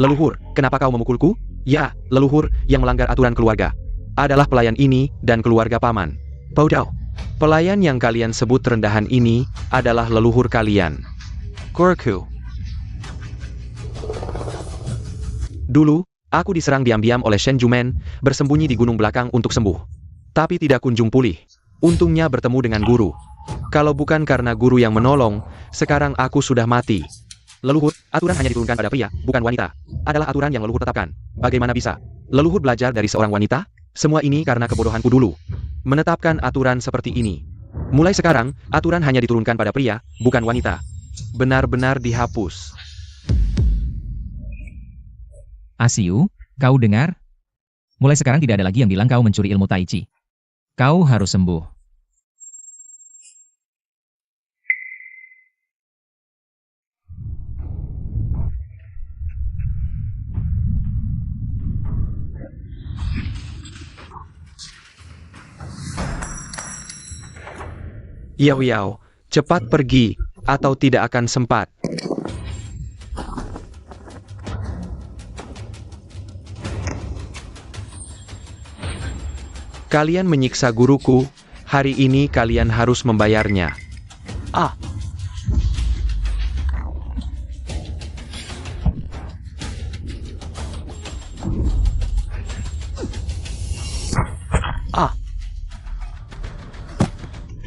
D: Leluhur, kenapa kau memukulku? Ya, leluhur yang melanggar aturan keluarga adalah pelayan ini dan keluarga paman. Bodoh. Pelayan yang kalian sebut rendahan ini adalah leluhur kalian. Kurku. Dulu, aku diserang diam-diam oleh Shen Jumen, bersembunyi di gunung belakang untuk sembuh. Tapi tidak kunjung pulih. Untungnya bertemu dengan guru. Kalau bukan karena guru yang menolong, sekarang aku sudah mati. Leluhur, aturan hanya diturunkan pada pria, bukan wanita. Adalah aturan yang leluhur tetapkan. Bagaimana bisa? Leluhur belajar dari seorang wanita? Semua ini karena kebodohanku dulu. Menetapkan aturan seperti ini. Mulai sekarang, aturan hanya diturunkan pada pria, bukan wanita. benar-benar dihapus.
E: Asiu, kau dengar? Mulai sekarang tidak ada lagi yang bilang kau mencuri ilmu Tai Chi. Kau harus sembuh.
D: Yao, cepat pergi, atau tidak akan sempat. Kalian menyiksa guruku, hari ini kalian harus membayarnya. Ah! Ah!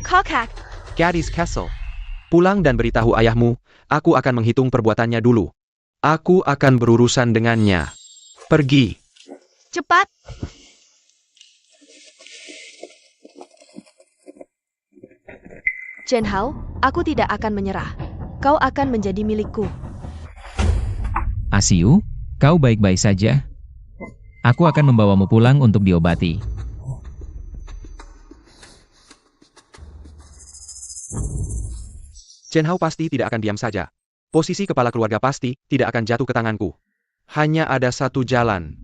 A: Kokak.
D: Gadis Castle. Pulang dan beritahu ayahmu, aku akan menghitung perbuatannya dulu. Aku akan berurusan dengannya. Pergi.
A: Cepat. Chen Hao, aku tidak akan menyerah. Kau akan menjadi milikku.
E: Asiu, kau baik-baik saja? Aku akan membawamu pulang untuk diobati.
D: Chen Hao pasti tidak akan diam saja. Posisi kepala keluarga pasti tidak akan jatuh ke tanganku. Hanya ada satu jalan.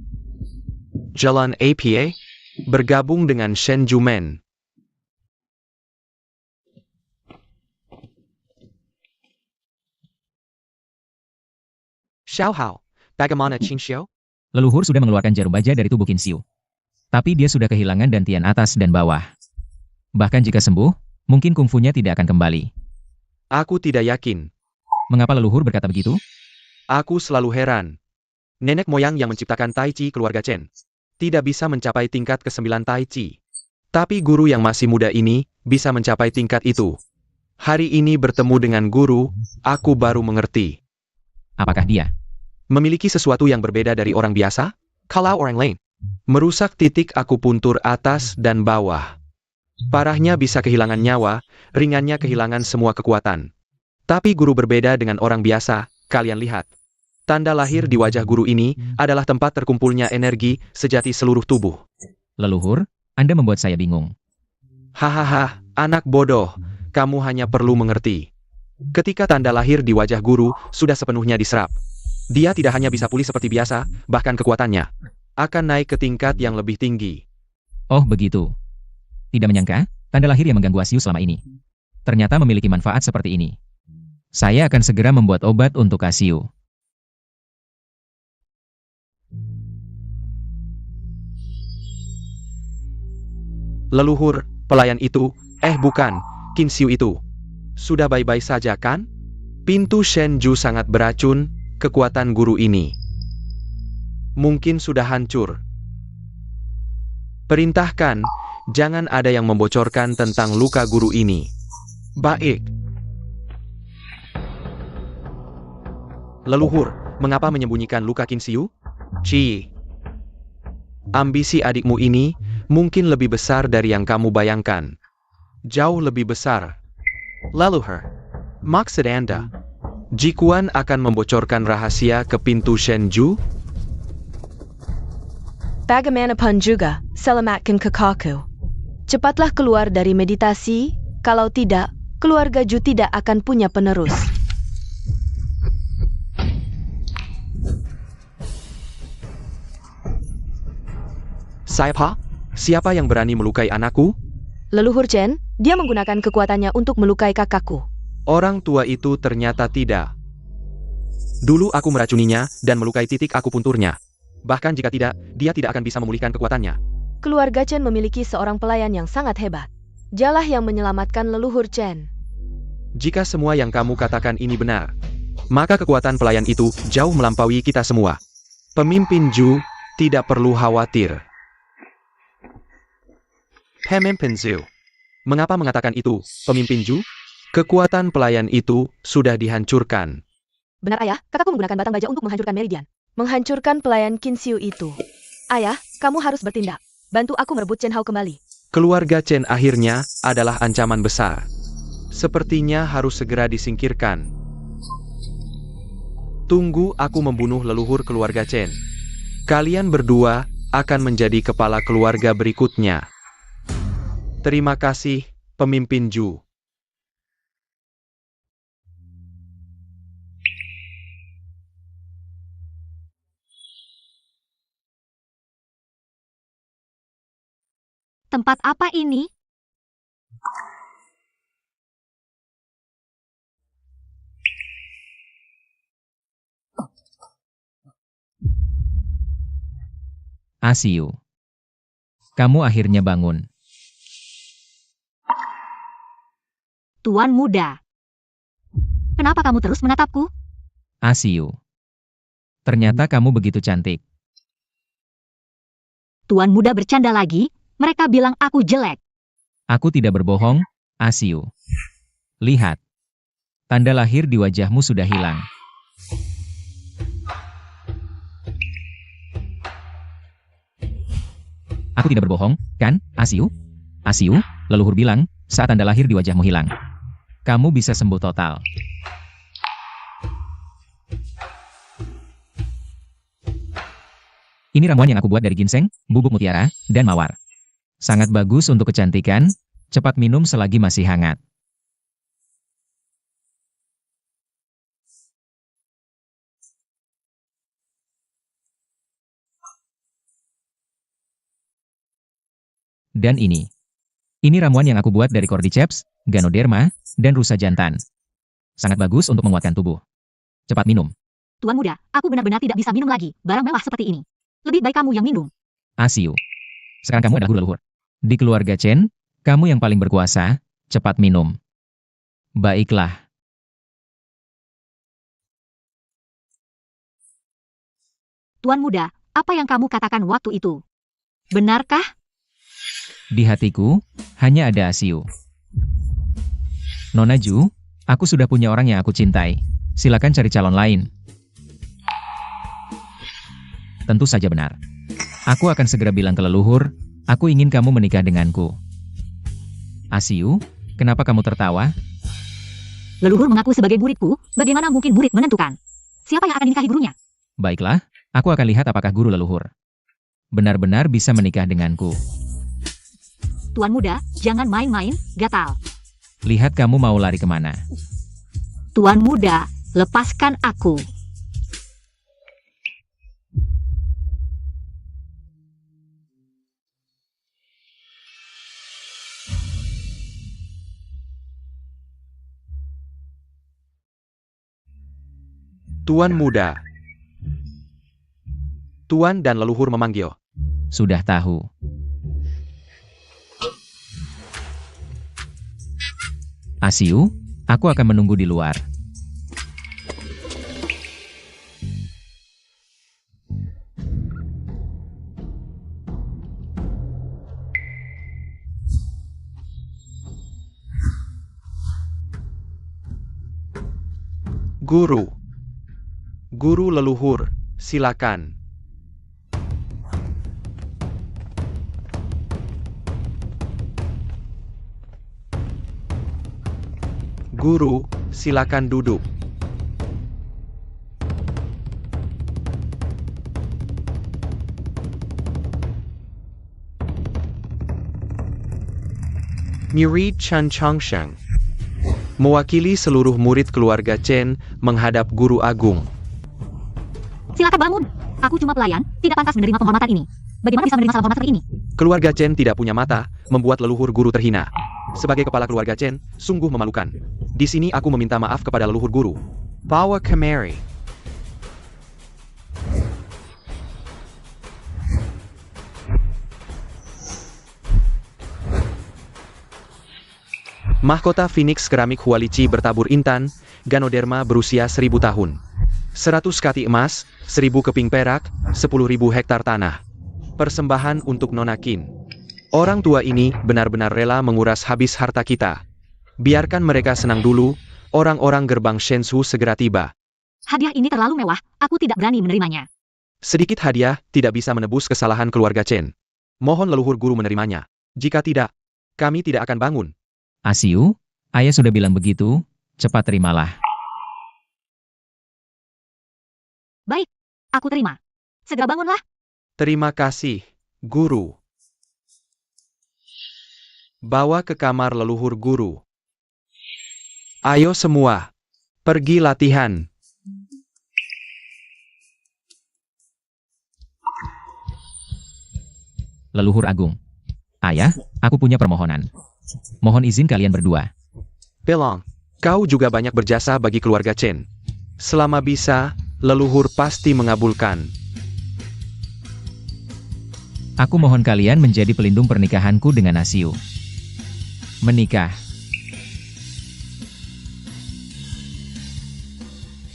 D: Jalan APA, bergabung dengan Shen Jumen. Xiao Hao, bagaimana Qin Xiao?
E: Leluhur sudah mengeluarkan jarum baja dari tubuh Qin Xiu. Tapi dia sudah kehilangan dantian atas dan bawah. Bahkan jika sembuh, mungkin kungfunya tidak akan kembali.
D: Aku tidak yakin.
E: Mengapa leluhur berkata begitu?
D: Aku selalu heran. Nenek moyang yang menciptakan Tai Chi keluarga Chen tidak bisa mencapai tingkat ke-9 Tai Chi. Tapi guru yang masih muda ini bisa mencapai tingkat itu. Hari ini bertemu dengan guru, aku baru mengerti.
E: Apakah dia?
D: Memiliki sesuatu yang berbeda dari orang biasa? Kalau orang lain merusak titik akupuntur atas dan bawah. Parahnya bisa kehilangan nyawa, ringannya kehilangan semua kekuatan. Tapi guru berbeda dengan orang biasa, kalian lihat. Tanda lahir di wajah guru ini adalah tempat terkumpulnya energi sejati seluruh tubuh.
E: Leluhur, Anda membuat saya bingung.
D: Hahaha, anak bodoh, kamu hanya perlu mengerti. Ketika tanda lahir di wajah guru sudah sepenuhnya diserap, dia tidak hanya bisa pulih seperti biasa, bahkan kekuatannya akan naik ke tingkat yang lebih tinggi.
E: Oh begitu. Tidak menyangka, tanda lahir yang mengganggu Asiu selama ini ternyata memiliki manfaat seperti ini. Saya akan segera membuat obat untuk Asiu.
D: Leluhur, pelayan itu, bukan, Qin Xiu itu. Sudah baik-baik saja kan? Pintu Shenju sangat beracun, kekuatan guru ini mungkin sudah hancur. Perintahkan, jangan ada yang membocorkan tentang luka guru ini. Baik. Leluhur, mengapa menyembunyikan luka Qin Xiu? Ambisi adikmu ini mungkin lebih besar dari yang kamu bayangkan. Jauh lebih besar. Leluhur, maksud Anda, Jikuan akan membocorkan rahasia ke pintu Shenju?
A: Bagaimanapun juga, selamatkan kakakku. Cepatlah keluar dari meditasi, kalau tidak, keluarga Ju tidak akan punya penerus.
D: Siapa yang berani melukai anakku?
A: Leluhur Chen, dia menggunakan kekuatannya untuk melukai kakakku.
D: Orang tua itu ternyata tidak. Dulu aku meracuninya dan melukai titik akupunturnya. Bahkan jika tidak, dia tidak akan bisa memulihkan kekuatannya.
A: Keluarga Chen memiliki seorang pelayan yang sangat hebat. Dialah yang menyelamatkan leluhur Chen.
D: Jika semua yang kamu katakan ini benar, maka kekuatan pelayan itu jauh melampaui kita semua. Pemimpin Ju tidak perlu khawatir. Pemimpin Zhu. Mengapa mengatakan itu, pemimpin Ju? Kekuatan pelayan itu sudah dihancurkan.
A: Benar ayah, kakakku menggunakan batang baja untuk menghancurkan meridian. Menghancurkan pelayan Qin Xiu itu. Ayah, kamu harus bertindak. Bantu aku merebut Chen Hao kembali.
D: Keluarga Chen akhirnya adalah ancaman besar. Sepertinya harus segera disingkirkan. Tunggu aku membunuh leluhur keluarga Chen. Kalian berdua akan menjadi kepala keluarga berikutnya. Terima kasih, pemimpin Ju.
B: Tempat apa ini?
E: Asiu. Kamu akhirnya bangun.
B: Tuan muda. Kenapa kamu terus menatapku?
E: Asiu. Ternyata kamu begitu cantik.
B: Tuan muda bercanda lagi, mereka bilang aku jelek.
E: Aku tidak berbohong, Asiu. Lihat. Tanda lahir di wajahmu sudah hilang. Aku tidak berbohong, kan, Asiu? Asiu, leluhur bilang, saat tanda lahir di wajahmu hilang. Kamu bisa sembuh total. Ini ramuan yang aku buat dari ginseng, bubuk mutiara, dan mawar. Sangat bagus untuk kecantikan, cepat minum selagi masih hangat. Dan ini. Ini ramuan yang aku buat dari cordyceps, ganoderma, dan rusa jantan. Sangat bagus untuk menguatkan tubuh. Cepat minum.
B: Tuan muda, aku benar-benar tidak bisa minum lagi, barang mewah seperti ini. Lebih baik kamu yang minum.
E: Asiu. Sekarang kamu adalah guru leluhur. Di keluarga Chen, kamu yang paling berkuasa, cepat minum. Baiklah.
B: Tuan muda, apa yang kamu katakan waktu itu? Benarkah?
E: Di hatiku, hanya ada Asiu. Nona Ju, aku sudah punya orang yang aku cintai. Silakan cari calon lain. Tentu saja benar. Aku akan segera bilang ke leluhur, aku ingin kamu menikah denganku. Asiu, kenapa kamu tertawa?
B: Leluhur mengaku sebagai muridku, bagaimana mungkin murid menentukan? Siapa yang akan dinikahi gurunya?
E: Baiklah, aku akan lihat apakah guru leluhur benar-benar bisa menikah denganku.
B: Tuan muda, jangan main-main, gatal.
E: Lihat kamu mau lari kemana.
B: Tuan muda, lepaskan aku.
D: Tuan muda. Tuan dan leluhur memanggil.
E: Sudah tahu. Asiu, aku akan menunggu di luar.
D: Guru. Guru leluhur, silakan. Guru, silakan duduk. Murid Chen Changsheng, mewakili seluruh murid keluarga Chen menghadap guru agung.
B: Silakan bangun. Aku cuma pelayan, tidak pantas menerima penghormatan ini. Bagaimana bisa menerima salam hormat seperti ini?
D: Keluarga Chen tidak punya mata, membuat leluhur guru terhina. Sebagai kepala keluarga Chen, sungguh memalukan. Di sini aku meminta maaf kepada leluhur guru. Bawa kemari. Mahkota Phoenix keramik Hualici bertabur intan, Ganoderma berusia 1000 tahun. 100 kati emas, 1000 keping perak, 10.000 hektar tanah. Persembahan untuk Nona Qin. Orang tua ini benar-benar rela menguras habis harta kita. Biarkan mereka senang dulu, orang-orang gerbang Shenzhou segera tiba.
B: Hadiah ini terlalu mewah, aku tidak berani menerimanya.
D: Sedikit hadiah tidak bisa menebus kesalahan keluarga Chen. Mohon leluhur guru menerimanya. Jika tidak, kami tidak akan bangun.
E: Asiu, ayah sudah bilang begitu, cepat terimalah.
B: Baik, aku terima. Segera bangunlah.
D: Terima kasih, Guru. Bawa ke kamar leluhur Guru. Ayo semua, pergi latihan.
E: Leluhur Agung. Ayah, aku punya permohonan. Mohon izin kalian berdua.
D: Pelong, kau juga banyak berjasa bagi keluarga Chen. Selama bisa, leluhur pasti mengabulkan.
E: Aku mohon kalian menjadi pelindung pernikahanku dengan Asiu. Menikah.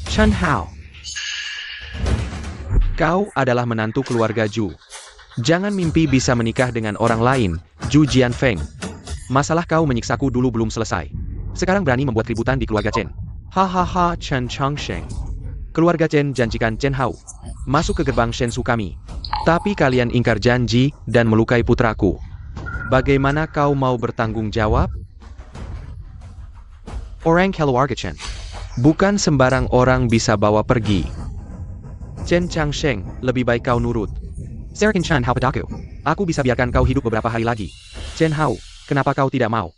D: Chen Hao. Kau adalah menantu keluarga Ju. Jangan mimpi bisa menikah dengan orang lain, Ju Jianfeng. Masalah kau menyiksaku dulu belum selesai. Sekarang berani membuat keributan di keluarga Chen. Hahaha, Chen Changsheng. Keluarga Chen janjikan Chen Hao masuk ke gerbang Shensu kami. Tapi kalian ingkar janji dan melukai putraku. Bagaimana kau mau bertanggung jawab? Orang keluarga Chen. Bukan sembarang orang bisa bawa pergi. Chen Changsheng, lebih baik kau nurut. Serakin Chan Hao padaku. Aku bisa biarkan kau hidup beberapa hari lagi. Chen Hao, kenapa kau tidak mau?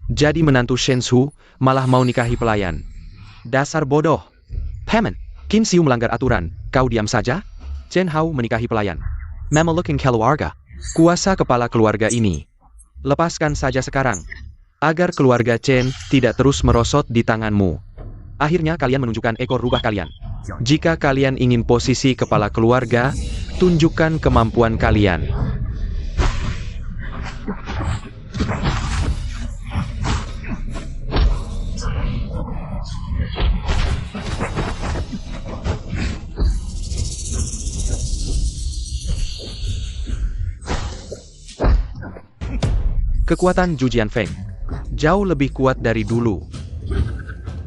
D: Jadi menantu Shensu, malah mau nikahi pelayan. Dasar bodoh. Paman, Qin Xiu melanggar aturan, kau diam saja? Chen Hao menikahi pelayan. Memelukkan keluarga. Kuasa kepala keluarga ini. Lepaskan saja sekarang. Agar keluarga Chen tidak terus merosot di tanganmu. Akhirnya kalian menunjukkan ekor rubah kalian. Jika kalian ingin posisi kepala keluarga, tunjukkan kemampuan kalian. Kekuatan Ju Jianfeng jauh lebih kuat dari dulu.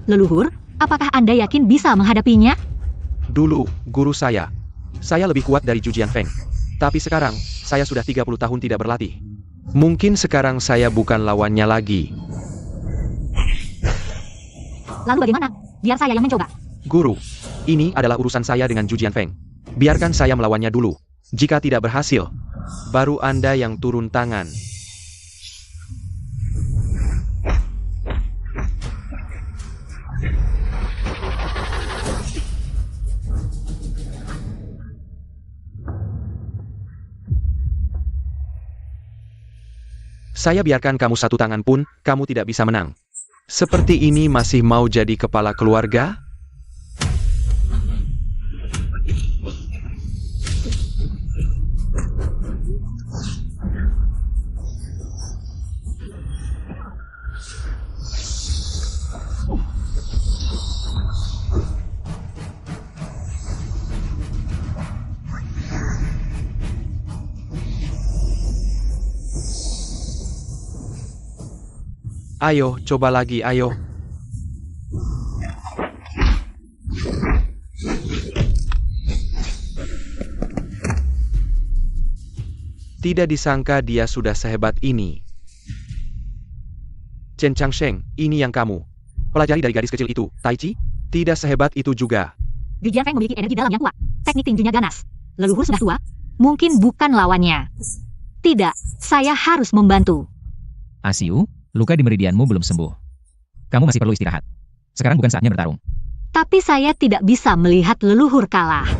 B: Leluhur, apakah Anda yakin bisa menghadapinya?
D: Dulu, guru saya lebih kuat dari Ju Jianfeng. Tapi sekarang, saya sudah 30 tahun tidak berlatih. Mungkin sekarang saya bukan lawannya lagi.
B: Lalu bagaimana? Biar saya yang mencoba.
D: Guru, ini adalah urusan saya dengan Ju Jianfeng. Biarkan saya melawannya dulu. Jika tidak berhasil, baru Anda yang turun tangan. Saya biarkan kamu satu tangan pun, kamu tidak bisa menang. Seperti ini masih mau jadi kepala keluarga? Ayo, coba lagi, ayo. Tidak disangka dia sudah sehebat ini. Chen Changsheng, ini yang kamu pelajari dari gadis kecil itu, Tai Chi? Tidak sehebat itu juga.
B: Ju Jianfeng memiliki energi dalam yang kuat. Teknik tinjunya ganas. Leluhur sudah tua, mungkin bukan lawannya. Tidak, saya harus membantu.
E: Asiu, luka di meridianmu belum sembuh. Kamu masih perlu istirahat. Sekarang bukan saatnya bertarung.
B: Tapi saya tidak bisa melihat leluhur kalah.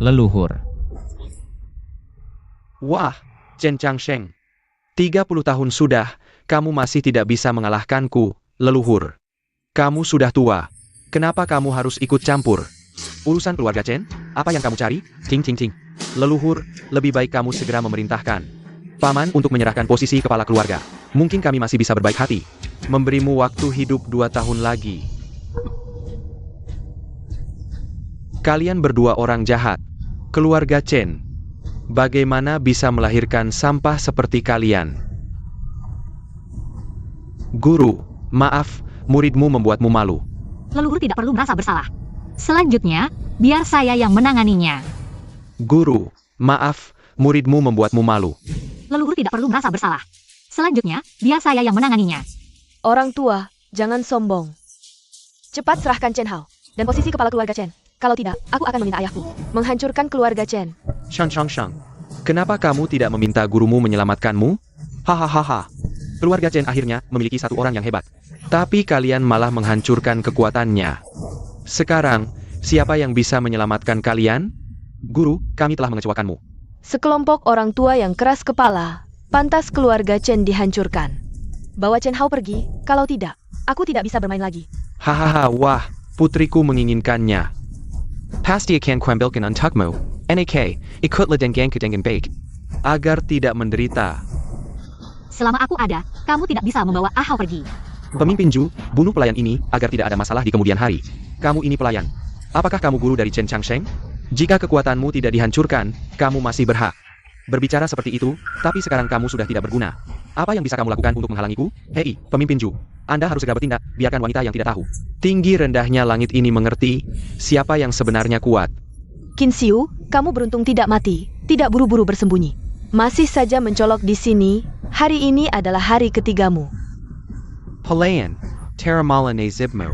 E: Leluhur.
D: Wah, Chen Changsheng. 30 tahun sudah, kamu masih tidak bisa mengalahkanku, leluhur. Kamu sudah tua. Kenapa kamu harus ikut campur? Urusan keluarga Chen? Apa yang kamu cari? Cing cing cing. Leluhur, lebih baik kamu segera memerintahkan Paman untuk menyerahkan posisi kepala keluarga. Mungkin kami masih bisa berbaik hati. Memberimu waktu hidup 2 tahun lagi. Kalian berdua orang jahat. Keluarga Chen. Bagaimana bisa melahirkan sampah seperti kalian? Guru, maaf, muridmu membuatmu malu.
B: Leluhur tidak perlu merasa bersalah. Selanjutnya, biar saya yang menanganinya.
D: Guru, maaf, muridmu membuatmu malu.
B: Leluhur tidak perlu merasa bersalah. Selanjutnya, biar saya yang menanganinya.
A: Orang tua, jangan sombong. Cepat serahkan Chen Hao dan posisi kepala keluarga Chen. Kalau tidak, aku akan meminta ayahku menghancurkan keluarga Chen.
D: Shang. Kenapa kamu tidak meminta gurumu menyelamatkanmu? Hahaha. Keluarga Chen akhirnya memiliki satu orang yang hebat. Tapi kalian malah menghancurkan kekuatannya. Sekarang, siapa yang bisa menyelamatkan kalian? Guru, kami telah mengecewakanmu.
A: Sekelompok orang tua yang keras kepala, pantas keluarga Chen dihancurkan. Bawa Chen Hao pergi, kalau tidak, aku tidak bisa bermain lagi.
D: Hahaha, wah, putriku menginginkannya. Pasti akan kuambilkan untukmu. NAK, ikutlah dengan baik. Agar tidak menderita.
B: Selama aku ada, kamu tidak bisa membawa Ahau pergi.
D: Pemimpin Ju, bunuh pelayan ini agar tidak ada masalah di kemudian hari. Kamu ini pelayan. Apakah kamu guru dari Chen Changsheng? Jika kekuatanmu tidak dihancurkan, kamu masih berhak berbicara seperti itu, tapi sekarang kamu sudah tidak berguna. Apa yang bisa kamu lakukan untuk menghalangiku? Hei, pemimpin Ju, Anda harus segera bertindak, biarkan wanita yang tidak tahu. Tinggi rendahnya langit ini mengerti siapa yang sebenarnya kuat.
A: Qin Xiu, kamu beruntung tidak mati, tidak buru-buru bersembunyi. Masih saja mencolok di sini, hari ini adalah hari ketigamu.
D: Pelayan, Teramala Nezibmu.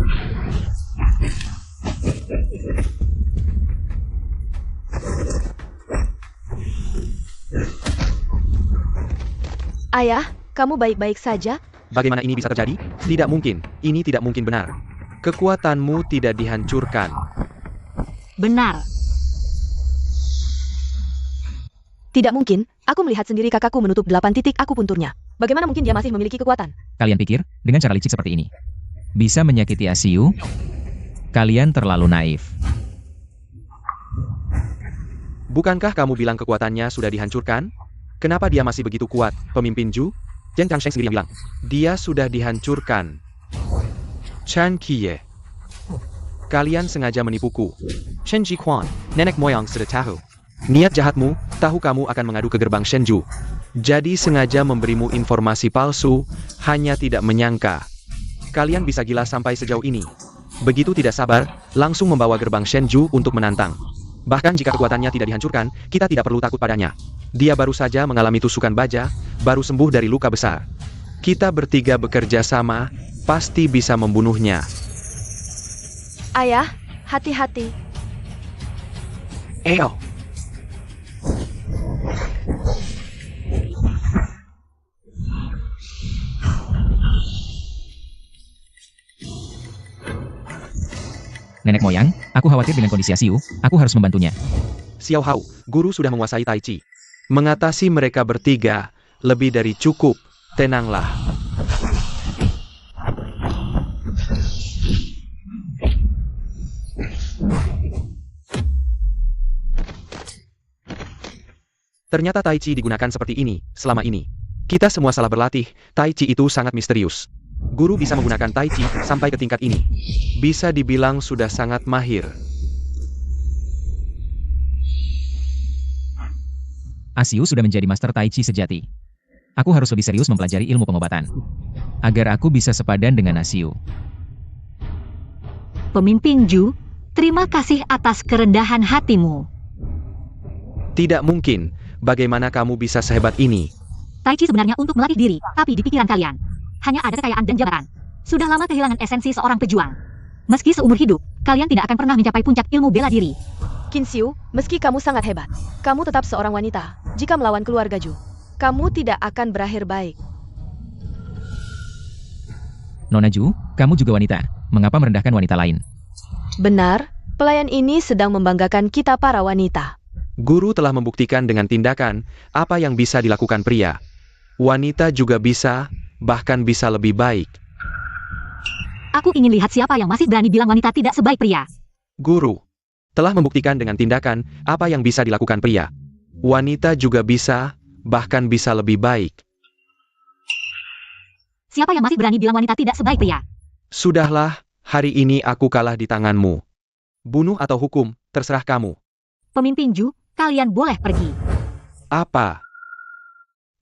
A: Ayah, kamu baik-baik saja?
D: Bagaimana ini bisa terjadi? Tidak mungkin, ini tidak mungkin benar. Kekuatanmu tidak dihancurkan.
B: Benar.
A: Tidak mungkin, aku melihat sendiri kakakku menutup 8 titik akupunturnya. Bagaimana mungkin dia masih memiliki kekuatan?
E: Kalian pikir, dengan cara licik seperti ini, bisa menyakiti Asiu? Kalian terlalu naif.
D: Bukankah kamu bilang kekuatannya sudah dihancurkan? Kenapa dia masih begitu kuat, pemimpin Ju? Chen Changsheng sendiri yang bilang, dia sudah dihancurkan. Chan Qiye. Kalian sengaja menipuku. Shen Jiquan, nenek moyang sudah tahu. Niat jahatmu, tahu kamu akan mengadu ke gerbang Shenju. Jadi sengaja memberimu informasi palsu, hanya tidak menyangka. Kalian bisa gila sampai sejauh ini. Begitu tidak sabar, langsung membawa gerbang Shenju untuk menantang. Bahkan jika kekuatannya tidak dihancurkan, kita tidak perlu takut padanya. Dia baru saja mengalami tusukan baja, baru sembuh dari luka besar. Kita bertiga bekerja sama, pasti bisa membunuhnya.
A: Ayah, hati-hati.
D: Eyo.
E: Nenek moyang, aku khawatir dengan kondisi Asiu, aku harus membantunya.
D: Xiao Hao, guru sudah menguasai Tai Chi. Mengatasi mereka bertiga, lebih dari cukup. Tenanglah. Ternyata Tai Chi digunakan seperti ini, selama ini. Kita semua salah berlatih, Tai Chi itu sangat misterius. Guru bisa menggunakan Tai Chi sampai ke tingkat ini. Bisa dibilang sudah sangat mahir.
E: Asiu sudah menjadi master Tai Chi sejati. Aku harus lebih serius mempelajari ilmu pengobatan. Agar aku bisa sepadan dengan Asiu.
B: Pemimpin Ju, terima kasih atas kerendahan hatimu.
D: Tidak mungkin, bagaimana kamu bisa sehebat ini?
B: Tai Chi sebenarnya untuk melatih diri, tapi di pikiran kalian hanya ada kekayaan dan jabatan. Sudah lama kehilangan esensi seorang pejuang. Meski seumur hidup, kalian tidak akan pernah mencapai puncak ilmu bela diri.
A: Qin Xiu, meski kamu sangat hebat, kamu tetap seorang wanita. Jika melawan keluarga Ju, kamu tidak akan berakhir baik.
E: Nona Ju, kamu juga wanita. Mengapa merendahkan wanita lain?
A: Benar, pelayan ini sedang membanggakan kita para wanita.
D: Guru telah membuktikan dengan tindakan apa yang bisa dilakukan pria. Wanita juga bisa, bahkan bisa lebih baik.
B: Aku ingin lihat siapa yang masih berani bilang wanita tidak sebaik pria.
D: Guru telah membuktikan dengan tindakan apa yang bisa dilakukan pria. Wanita juga bisa, bahkan bisa lebih baik.
B: Siapa yang masih berani bilang wanita tidak sebaik pria?
D: Sudahlah, hari ini aku kalah di tanganmu. Bunuh atau hukum, terserah kamu.
B: Pemimpin Ju, kalian boleh pergi.
D: Apa?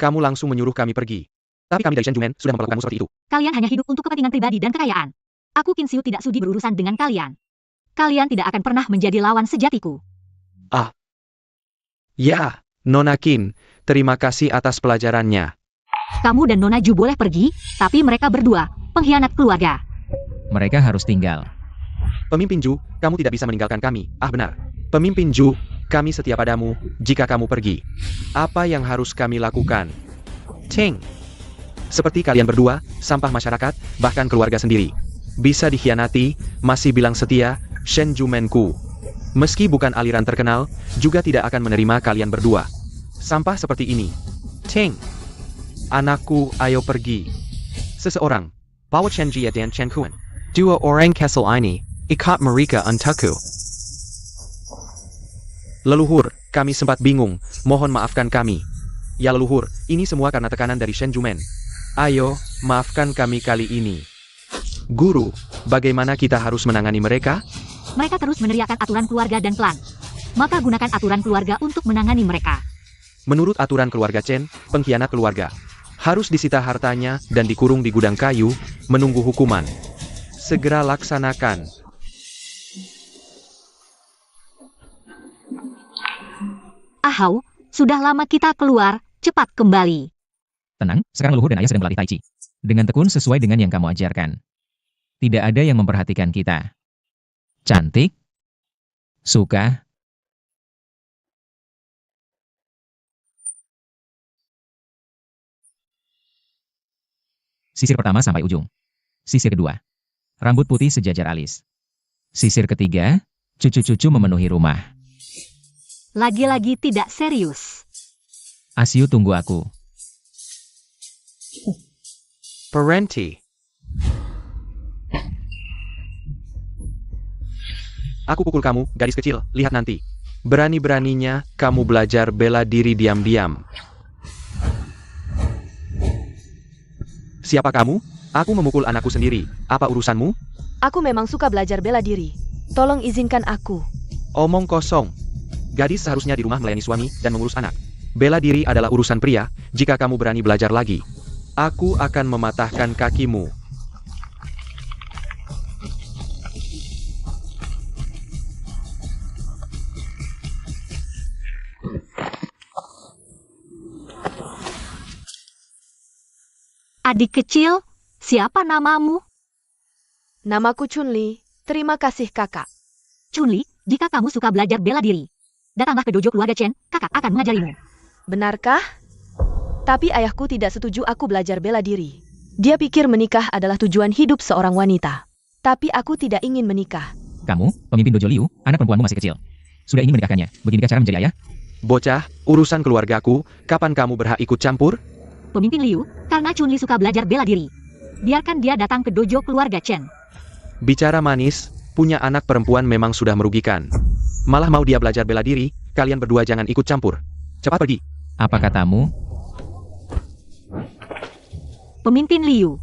D: Kamu langsung menyuruh kami pergi. Tapi kami dari Shenjumen sudah memperlakukanmu seperti itu.
B: Kalian hanya hidup untuk kepentingan pribadi dan kekayaan. Aku Qin Xiu tidak sudi berurusan dengan kalian. Kalian tidak akan pernah menjadi lawan sejatiku.
D: Ya, Nona Qin, terima kasih atas pelajarannya.
B: Kamu dan Nona Ju boleh pergi, tapi mereka berdua, pengkhianat keluarga.
E: Mereka harus tinggal.
D: Pemimpin Ju, kamu tidak bisa meninggalkan kami. Ah benar. Pemimpin Ju, kami setia padamu jika kamu pergi. Apa yang harus kami lakukan? Cheng. Seperti kalian berdua, sampah masyarakat, bahkan keluarga sendiri. Bisa dikhianati, masih bilang setia, Shen Jumenku. Meski bukan aliran terkenal, juga tidak akan menerima kalian berdua. Sampah seperti ini. Cheng. Anakku, ayo pergi. Seseorang. Bawa Chen Jia dan Chen Kuan. Dua orang kesel ini, ikat mereka untukku. Leluhur, kami sempat bingung, mohon maafkan kami. Ya leluhur, ini semua karena tekanan dari Shen Jumen. Ayo, maafkan kami kali ini. Guru, bagaimana kita harus menangani mereka?
B: Mereka terus meneriakkan aturan keluarga dan klan. Maka gunakan aturan keluarga untuk menangani mereka.
D: Menurut aturan keluarga Chen, pengkhianat keluarga harus disita hartanya dan dikurung di gudang kayu, menunggu hukuman. Segera laksanakan.
B: Ahau, sudah lama kita keluar, cepat kembali.
E: Tenang, sekarang leluhur dan ayah sedang berlatih Tai Chi. Dengan tekun sesuai dengan yang kamu ajarkan. Tidak ada yang memperhatikan kita. Cantik. Suka. Sisir pertama sampai ujung. Sisir kedua. Rambut putih sejajar alis. Sisir ketiga, cucu-cucu memenuhi rumah.
B: Lagi-lagi tidak serius.
E: Asiu tunggu aku.
D: Parenti. Aku pukul kamu, gadis kecil, lihat nanti. Berani-beraninya, kamu belajar bela diri diam-diam. Siapa kamu? Aku memukul anakku sendiri. Apa urusanmu?
A: Aku memang suka belajar bela diri. Tolong izinkan aku.
D: Omong kosong. Gadis seharusnya di rumah melayani suami dan mengurus anak. Bela diri adalah urusan pria. Jika kamu berani belajar lagi, aku akan mematahkan kakimu.
B: Adik kecil, siapa namamu?
A: Namaku Chunli. Terima kasih kakak.
B: Chunli, jika kamu suka belajar bela diri, datanglah ke dojo keluarga Chen, kakak akan mengajarimu.
A: Benarkah? Tapi ayahku tidak setuju aku belajar bela diri. Dia pikir menikah adalah tujuan hidup seorang wanita. Tapi aku tidak ingin menikah.
E: Kamu, pemimpin dojo Liu, anak perempuanmu masih kecil. Sudah ingin menikahkannya. Beginikah cara menjadi ayah?
D: Bocah, urusan keluargaku, kapan kamu berhak ikut campur?
B: Pemimpin Liu, karena Chunli suka belajar bela diri. Biarkan dia datang ke dojo keluarga Chen.
D: Bicara manis, punya anak perempuan memang sudah merugikan. Malah mau dia belajar bela diri, kalian berdua jangan ikut campur. Cepat pergi.
E: Apa katamu?
B: Pemimpin Liu,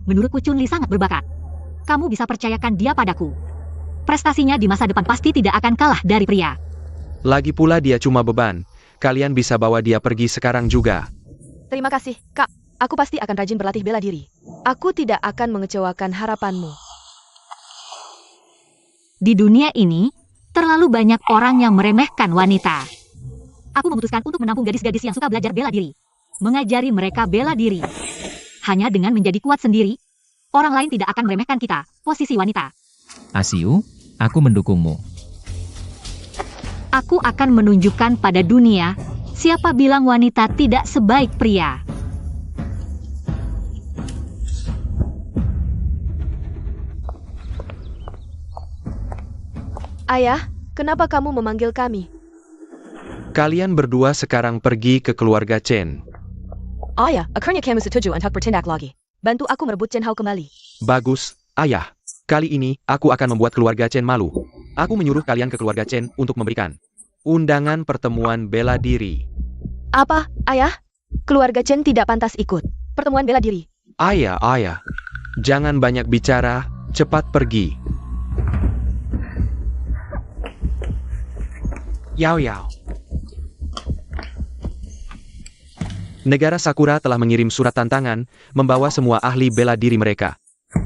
B: menurutku Chunli sangat berbakat. Kamu bisa percayakan dia padaku. Prestasinya di masa depan pasti tidak akan kalah dari pria.
D: Lagi pula dia cuma beban. Kalian bisa bawa dia pergi sekarang juga.
A: Terima kasih, Kak. Aku pasti akan rajin berlatih bela diri. Aku tidak akan mengecewakan harapanmu.
B: Di dunia ini, terlalu banyak orang yang meremehkan wanita. Aku memutuskan untuk menampung gadis-gadis yang suka belajar bela diri. Mengajari mereka bela diri. Hanya dengan menjadi kuat sendiri, orang lain tidak akan meremehkan kita, posisi wanita.
E: Asiu, aku mendukungmu.
B: Aku akan menunjukkan pada dunia, siapa bilang wanita tidak sebaik pria.
A: Ayah, kenapa kamu memanggil kami?
D: Kalian berdua sekarang pergi ke keluarga Chen.
A: Ayah, akhirnya kamu setuju untuk bertindak lagi. Bantu aku merebut Chen Hao kembali.
D: Bagus, ayah. Kali ini, aku akan membuat keluarga Chen malu. Aku menyuruh kalian ke keluarga Chen untuk memberikan undangan pertemuan bela diri.
A: Apa, ayah? Keluarga Chen tidak pantas ikut pertemuan bela diri.
D: Ayah. Jangan banyak bicara, cepat pergi. Yao. Negara Sakura telah mengirim surat tantangan, membawa semua ahli bela diri mereka.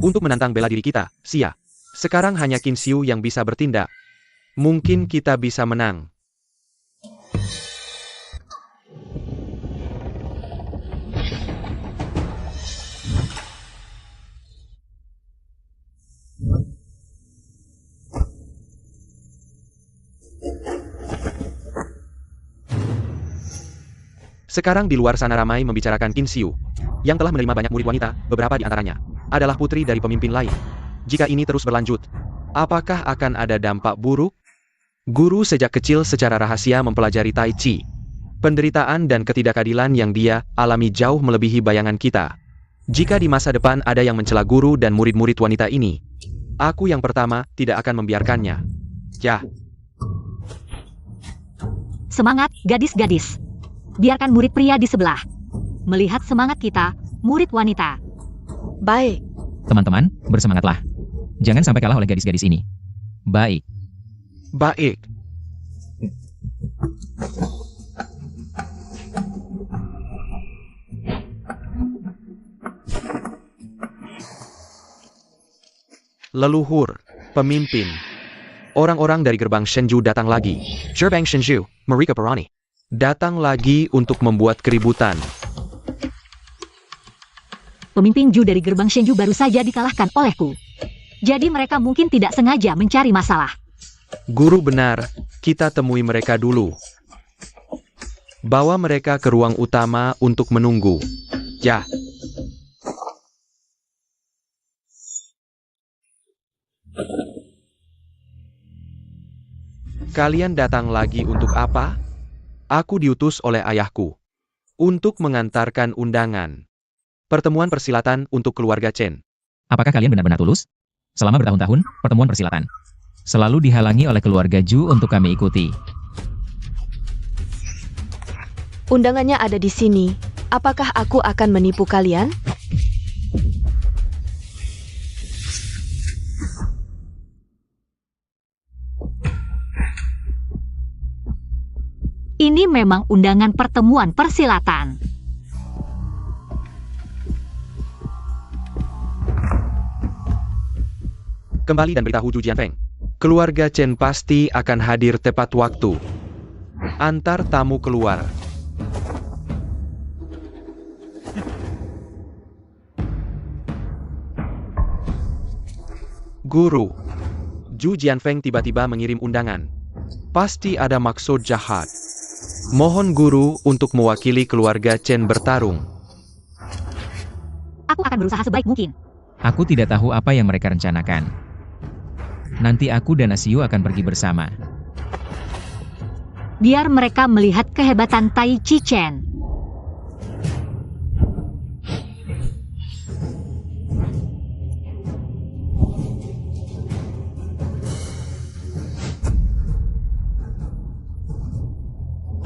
D: Untuk menantang bela diri kita, Xia. Sekarang hanya Qin Xiu yang bisa bertindak. Mungkin kita bisa menang. Sekarang di luar sana ramai membicarakan Qin Xiu, yang telah menerima banyak murid wanita, beberapa di antaranya adalah putri dari pemimpin lain. Jika ini terus berlanjut, apakah akan ada dampak buruk? Guru sejak kecil secara rahasia mempelajari Tai Chi. Penderitaan dan ketidakadilan yang dia alami jauh melebihi bayangan kita. Jika di masa depan ada yang mencela guru dan murid-murid wanita ini, aku yang pertama tidak akan membiarkannya. Ya.
B: Semangat, gadis-gadis. Biarkan murid pria di sebelah melihat semangat kita, murid wanita.
A: Baik.
E: Teman-teman, bersemangatlah. Jangan sampai kalah oleh gadis-gadis ini. Baik.
D: Baik. Leluhur, pemimpin. Orang-orang dari gerbang Shenju datang lagi. Gerbang Shenju, Marika Parani. Datang lagi untuk membuat keributan.
B: Pemimpin Ju dari gerbang Shenju baru saja dikalahkan olehku. Jadi mereka mungkin tidak sengaja mencari masalah.
D: Guru benar, kita temui mereka dulu. Bawa mereka ke ruang utama untuk menunggu. Ya. Kalian datang lagi untuk apa? Aku diutus oleh ayahku untuk mengantarkan undangan. Pertemuan persilatan untuk keluarga Chen.
E: Apakah kalian benar-benar tulus? Selama bertahun-tahun, pertemuan persilatan selalu dihalangi oleh keluarga Ju untuk kami ikuti.
A: Undangannya ada di sini. Apakah aku akan menipu kalian?
B: Ini memang undangan pertemuan persilatan.
D: Kembali dan beritahu Ju Jianfeng. Keluarga Chen pasti akan hadir tepat waktu. Antar tamu keluar. Guru. Ju Jianfeng tiba-tiba mengirim undangan. Pasti ada maksud jahat. Mohon guru untuk mewakili keluarga Chen bertarung.
B: Aku akan berusaha sebaik mungkin.
E: Aku tidak tahu apa yang mereka rencanakan. Nanti aku dan Asiu akan pergi bersama.
B: Biar mereka melihat kehebatan Tai Chi Chen.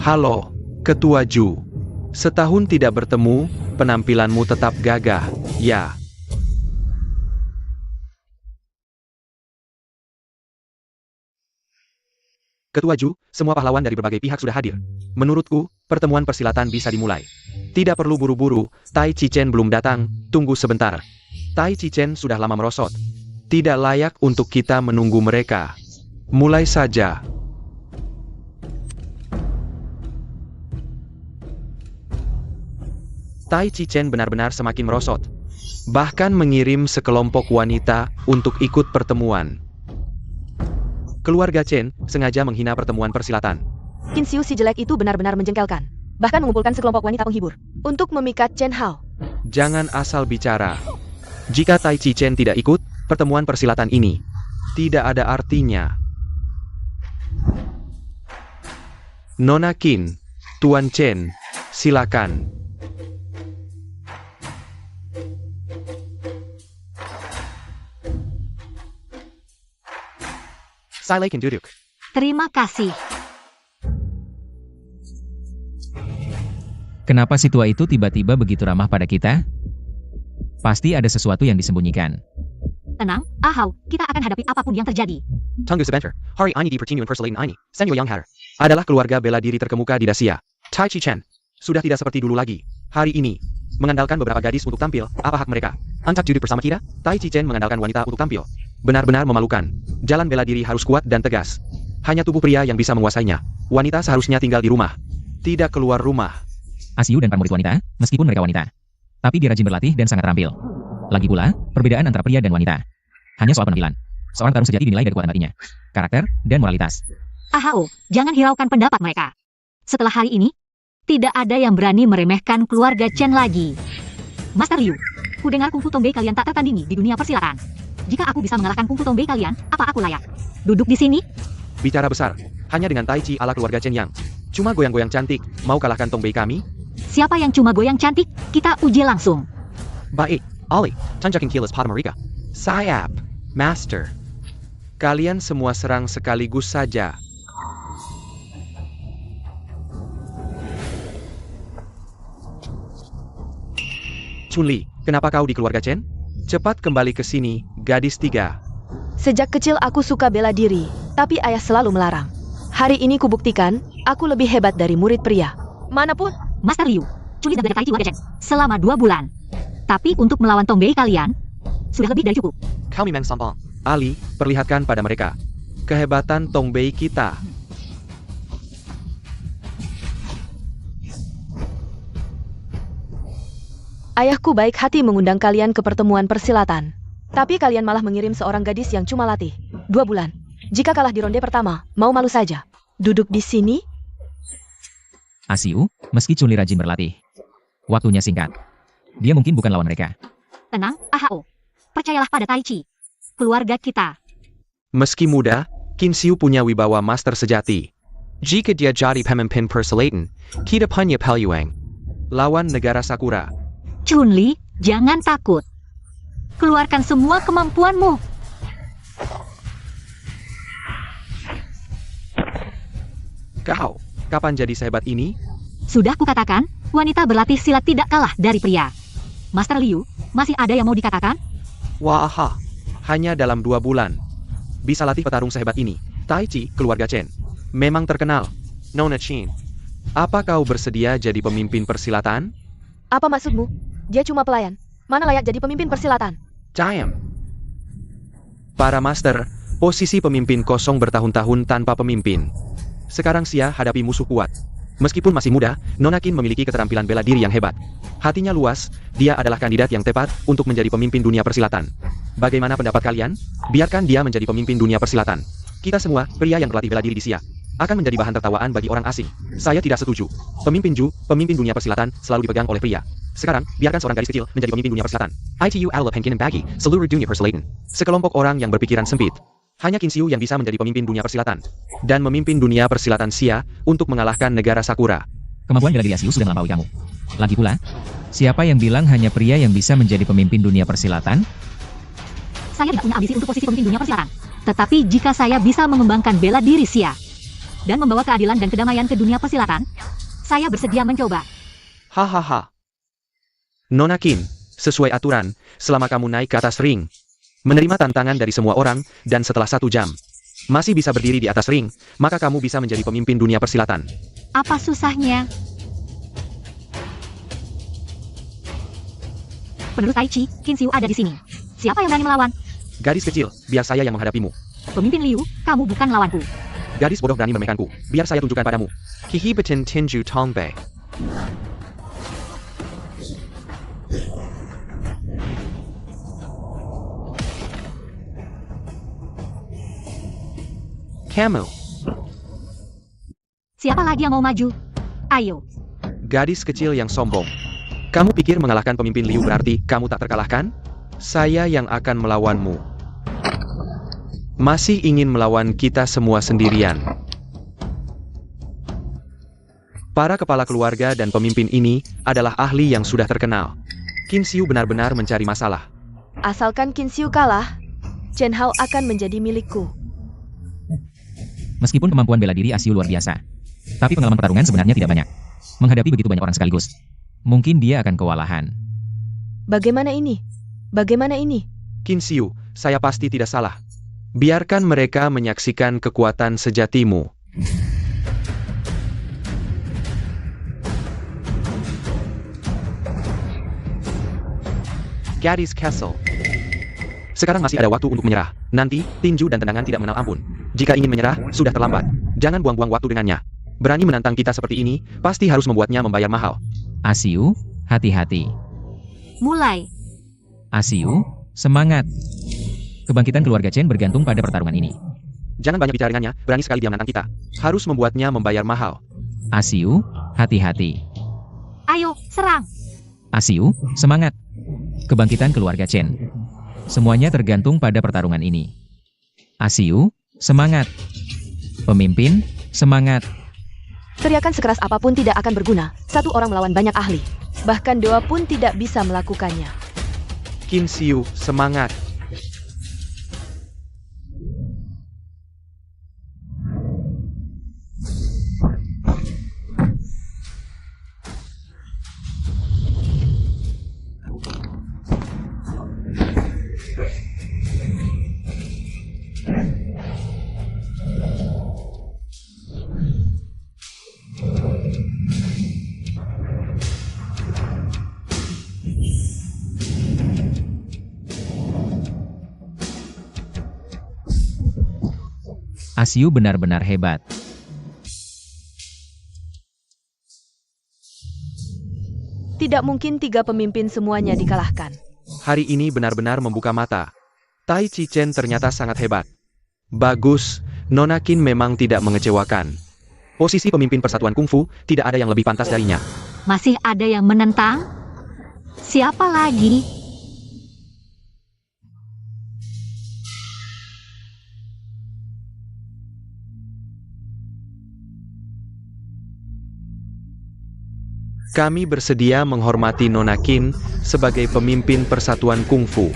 D: Halo, Ketua Ju. Setahun tidak bertemu, penampilanmu tetap gagah, ya. Ketua Ju, semua pahlawan dari berbagai pihak sudah hadir. Menurutku, pertemuan persilatan bisa dimulai. Tidak perlu buru-buru, Tai Chi Chen belum datang, tunggu sebentar. Tai Chi Chen sudah lama merosot. Tidak layak untuk kita menunggu mereka. Mulai saja. Tai Chi Chen benar-benar semakin merosot. Bahkan mengirim sekelompok wanita untuk ikut pertemuan. Keluarga Chen sengaja menghina pertemuan persilatan.
A: Qin Xiu si jelek itu benar-benar menjengkelkan. Bahkan mengumpulkan sekelompok wanita penghibur untuk memikat Chen Hao.
D: Jangan asal bicara. Jika Tai Chi Chen tidak ikut, pertemuan persilatan ini tidak ada artinya. Nona Qin, Tuan Chen, silakan. Silakan duduk.
B: Terima kasih.
E: Kenapa si tua itu tiba-tiba begitu ramah pada kita? Pasti ada sesuatu yang disembunyikan.
B: Tenang, Ahau, kita akan hadapi apapun yang terjadi.
D: Tunggu sebentar. Hari ini di pertinu perselain ini, Senyo Yang Hatter adalah keluarga bela diri terkemuka di Dacia. Tai Chi Chen sudah tidak seperti dulu lagi. Hari ini, mengandalkan beberapa gadis untuk tampil, apa hak mereka? Angkat duduk bersama kita, Tai Chi Chen mengandalkan wanita untuk tampil. Benar-benar memalukan. Jalan bela diri harus kuat dan tegas. Hanya tubuh pria yang bisa menguasainya. Wanita seharusnya tinggal di rumah, tidak keluar rumah.
E: Asiu dan para murid wanita, meskipun mereka wanita, tapi dia rajin berlatih dan sangat terampil. Lagi pula, perbedaan antara pria dan wanita hanya soal penampilan. Seorang tarung sejati dinilai dari kekuatan hatinya, karakter, dan moralitas.
B: Ahau, jangan hiraukan pendapat mereka. Setelah hari ini, Tidak ada yang berani meremehkan keluarga Chen lagi. Master Liu, ku dengar kungfu tombei kalian tak tertandingi di dunia persilatan. Jika aku bisa mengalahkan kungfu tombei kalian, apa aku layak duduk di sini?
D: Bicara besar, hanya dengan tai chi ala keluarga Chen Yang. Cuma goyang-goyang cantik, mau kalahkan Tongbei kami?
B: Siapa yang cuma goyang cantik? Kita uji langsung.
D: Baik, Ali, tanjakin kilas pada mereka. Sayap, Master. Kalian semua serang sekaligus saja. Chunli, kenapa kau di keluarga Chen? Cepat kembali ke sini, gadis 3.
A: Sejak kecil aku suka bela diri, tapi ayah selalu melarang. Hari ini kubuktikan, aku lebih hebat dari murid pria. Manapun.
B: Master Liu, Chunli dan belajar Tai Chi keluarga Chen selama 2 bulan. Tapi untuk melawan tombei kalian, sudah lebih dari cukup.
D: Kau memang sombong. Ali, perlihatkan pada mereka kehebatan Tongbei kita.
A: Ayahku baik hati mengundang kalian ke pertemuan persilatan. Tapi kalian malah mengirim seorang gadis yang cuma latih 2 bulan. Jika kalah di ronde pertama, mau malu saja. Duduk di sini.
E: Asiu, meski Chunli rajin berlatih, waktunya singkat. Dia mungkin bukan lawan mereka.
B: Tenang, AHO. Percayalah pada Tai Chi. Keluarga kita.
D: Meski muda, Qin Xiu punya wibawa master sejati. Jika dia jadi pemimpin persilatan, kita punya peluang. Lawan negara Sakura.
B: Chunli, jangan takut. Keluarkan semua kemampuanmu.
D: Kau, kapan jadi sehebat ini?
B: Sudah kukatakan, wanita berlatih silat tidak kalah dari pria. Master Liu, masih ada yang mau dikatakan?
D: Wah, hanya dalam 2 bulan. Bisa latih petarung sehebat ini. Tai Chi, keluarga Chen. Memang terkenal. Nona Chin, apa kau bersedia jadi pemimpin persilatan?
A: Apa maksudmu? Dia cuma pelayan. Mana layak jadi pemimpin persilatan?
D: Jam. Para master, posisi pemimpin kosong bertahun-tahun tanpa pemimpin. Sekarang Sia hadapi musuh kuat. Meskipun masih muda, Nona Qin memiliki keterampilan bela diri yang hebat. Hatinya luas, dia adalah kandidat yang tepat untuk menjadi pemimpin dunia persilatan. Bagaimana pendapat kalian? Biarkan dia menjadi pemimpin dunia persilatan. Kita semua, pria yang berlatih bela diri di Sia, akan menjadi bahan tertawaan bagi orang asing. Saya tidak setuju. Pemimpin dunia persilatan, selalu dipegang oleh pria. Sekarang, biarkan seorang gadis kecil menjadi pemimpin dunia persilatan. Itu adalah pengkinan bagi seluruh dunia persilatan. Sekelompok orang yang berpikiran sempit. Hanya Qin Xiu yang bisa menjadi pemimpin dunia persilatan. Dan memimpin dunia persilatan Sia untuk mengalahkan negara Sakura.
E: Kemampuan bela diri Asiu sudah melampaui kamu. Lagi pula, siapa yang bilang hanya pria yang bisa menjadi pemimpin dunia persilatan?
B: Saya tidak punya ambisi untuk posisi pemimpin dunia persilatan. Tetapi jika saya bisa mengembangkan bela diri Sia dan membawa keadilan dan kedamaian ke dunia persilatan, saya bersedia mencoba.
D: Hahaha. Nona Qin, sesuai aturan, selama kamu naik ke atas ring, menerima tantangan dari semua orang, dan setelah 1 jam, masih bisa berdiri di atas ring, maka kamu bisa menjadi pemimpin dunia persilatan.
B: Apa susahnya? Penerus Tai Chi, Qin Xiu ada di sini. Siapa yang berani melawan?
D: Gadis kecil, biar saya yang menghadapimu.
B: Pemimpin Liu, kamu bukan lawanku.
D: Gadis bodoh berani meremehkanku, biar saya tunjukkan padamu. Hihibatin Tinju Tongbei. Kamu,
B: Siapa lagi yang mau maju? Ayo.
D: gadis kecil yang sombong. Kamu pikir mengalahkan pemimpin Liu berarti kamu tak terkalahkan? Saya yang akan melawanmu. Masih ingin melawan kita semua sendirian. Para kepala keluarga dan pemimpin ini adalah ahli yang sudah terkenal. Qin Xiu benar-benar mencari masalah.
A: Asalkan Qin Xiu kalah, Chen Hao akan menjadi milikku.
E: Meskipun kemampuan bela diri Asiu luar biasa, tapi pengalaman pertarungan sebenarnya tidak banyak. Menghadapi begitu banyak orang sekaligus, mungkin dia akan kewalahan.
A: Bagaimana ini? Bagaimana ini?
D: Qin Xiu, saya pasti tidak salah. Biarkan mereka menyaksikan kekuatan sejatimu. Gadis Castle. Sekarang masih ada waktu untuk menyerah. Nanti, tinju dan tendangan tidak mengenal ampun. Jika ingin menyerah, sudah terlambat. Jangan buang-buang waktu dengannya. Berani menantang kita seperti ini, pasti harus membuatnya membayar mahal.
E: Asiu, hati-hati.
B: Mulai.
E: Asiu, semangat. Kebangkitan keluarga Chen bergantung pada pertarungan ini.
D: Jangan banyak bicara dengannya, berani sekali dia menantang kita. Harus membuatnya membayar mahal.
E: Asiu, Hati-hati.
B: Ayo, serang.
E: Asiu, semangat. Kebangkitan keluarga Chen. Semuanya tergantung pada pertarungan ini. Asiu, semangat. Pemimpin, semangat.
A: Teriakan sekeras apapun tidak akan berguna. Satu orang melawan banyak ahli. Bahkan dewa pun tidak bisa melakukannya.
D: Qin Xiu, semangat.
E: Asiu benar-benar hebat.
A: Tidak mungkin 3 pemimpin semuanya dikalahkan.
D: Hari ini benar-benar membuka mata. Tai Chi Chen ternyata sangat hebat. Bagus, Nona Qin memang tidak mengecewakan. Posisi pemimpin persatuan kungfu, tidak ada yang lebih pantas darinya.
B: Masih ada yang menentang? Siapa lagi?
D: Kami bersedia menghormati Nona Qin sebagai pemimpin persatuan kungfu.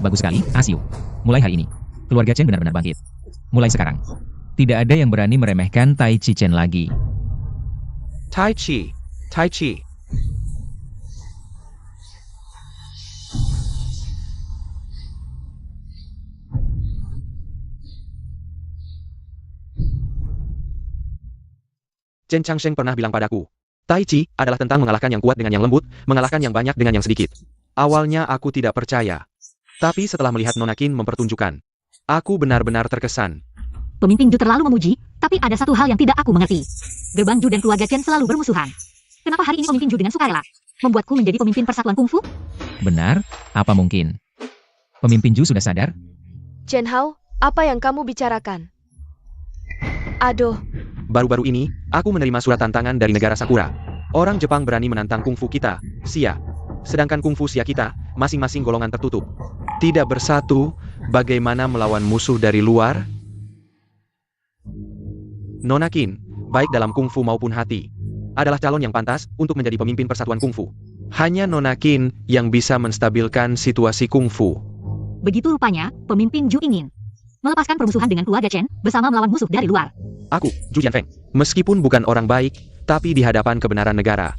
E: Bagus sekali, Asiu. Mulai hari ini, keluarga Chen benar-benar bangkit. Mulai sekarang, tidak ada yang berani meremehkan Tai Chi Chen lagi.
D: Tai Chi, Tai Chi. Chen Changsheng pernah bilang padaku, Tai Chi adalah tentang mengalahkan yang kuat dengan yang lembut, mengalahkan yang banyak dengan yang sedikit. Awalnya aku tidak percaya. Tapi setelah melihat Nona Qin mempertunjukkan, aku benar-benar terkesan.
B: Pemimpin Ju terlalu memuji, tapi ada satu hal yang tidak aku mengerti. Gerbang Ju dan keluarga Chen selalu bermusuhan. Kenapa hari ini pemimpin Ju dengan sukarela membuatku menjadi pemimpin persatuan kungfu?
E: Benar, apa mungkin? Pemimpin Ju sudah sadar?
A: Chen Hao, apa yang kamu bicarakan? Aduh,
D: Baru-baru ini, aku menerima surat tantangan dari negara Sakura. Orang Jepang berani menantang kungfu kita, Xia. Sedangkan kungfu Xia kita, masing-masing golongan tertutup. Tidak bersatu, bagaimana melawan musuh dari luar? Nona Qin, baik dalam kungfu maupun hati, adalah calon yang pantas untuk menjadi pemimpin persatuan kungfu. Hanya Nona Qin yang bisa menstabilkan situasi kungfu.
B: Begitu rupanya, pemimpin Ju ingin melepaskan permusuhan dengan keluarga Chen bersama melawan musuh dari luar.
D: Aku, Ju Jianfeng, meskipun bukan orang baik, tapi di hadapan kebenaran negara,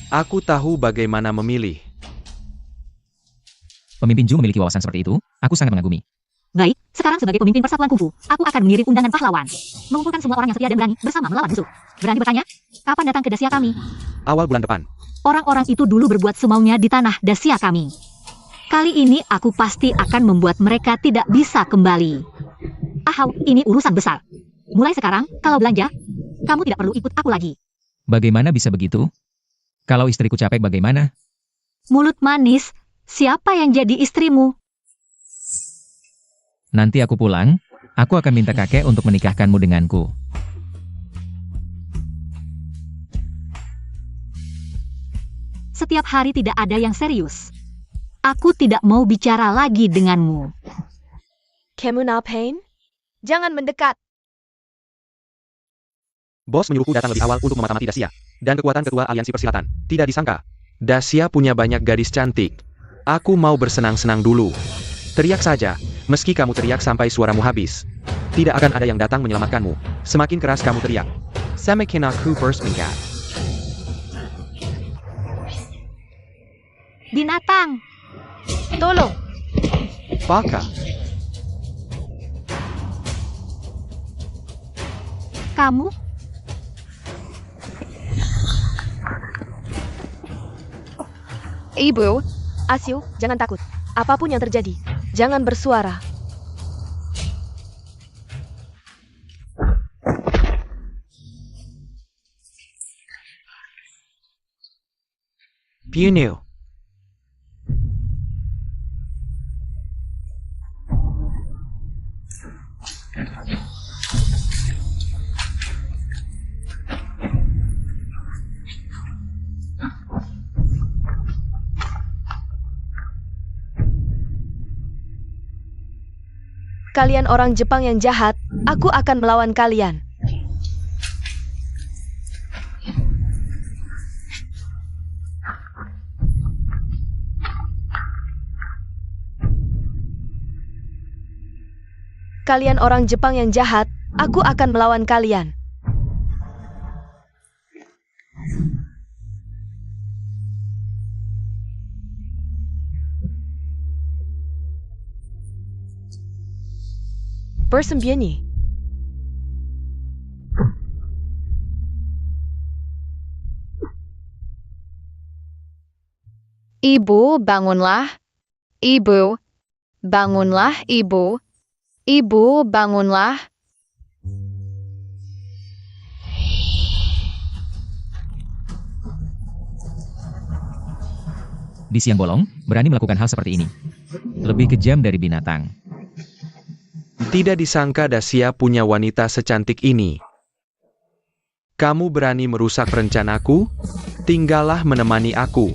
D: aku tahu bagaimana memilih.
E: Pemimpin Ju memiliki wawasan seperti itu, aku sangat mengagumi.
B: Baik, sekarang sebagai pemimpin persatuan kungfu, aku akan mengirim undangan pahlawan. Mengumpulkan semua orang yang setia dan berani bersama melawan musuh. Berani bertanya? Kapan datang ke Dasia kami?
D: Awal bulan depan.
B: Orang-orang itu dulu berbuat semaunya di tanah Dasia kami. Kali ini aku pasti akan membuat mereka tidak bisa kembali. Ahau, ini urusan besar. Mulai sekarang, kalau belanja, kamu tidak perlu ikut aku lagi.
E: Bagaimana bisa begitu? Kalau istriku capek bagaimana?
B: Mulut manis, siapa yang jadi istrimu?
E: Nanti aku pulang, aku akan minta kakek untuk menikahkanmu denganku.
B: Setiap hari tidak ada yang serius. Aku tidak mau bicara lagi denganmu.
A: Kemuna Pain? Jangan mendekat.
D: Bos menyuruhku datang lebih awal untuk memata-mati Dasia. Dan kekuatan ketua aliansi persilatan. Tidak disangka. Dasia punya banyak gadis cantik. Aku mau bersenang-senang dulu. Teriak saja. Meski kamu teriak sampai suaramu habis. Tidak akan ada yang datang menyelamatkanmu. Semakin keras kamu teriak. Semakin aku bersemangat.
B: Binatang!
A: Tolong!
D: Baka.
B: Kamu?
C: Ibu,
A: Asiu, jangan takut. Apapun yang terjadi, jangan bersuara.
D: Piunil.
A: Kalian orang Jepang yang jahat, aku akan melawan kalian. Kalian orang Jepang yang jahat, aku akan melawan kalian. Bersembunyi.
C: Ibu, bangunlah. Ibu, bangunlah, ibu. Ibu, bangunlah.
E: Di siang bolong, berani melakukan hal seperti ini. Lebih kejam dari binatang.
D: Tidak disangka Dacia punya wanita secantik ini. Kamu berani merusak rencanaku? Tinggallah menemani aku.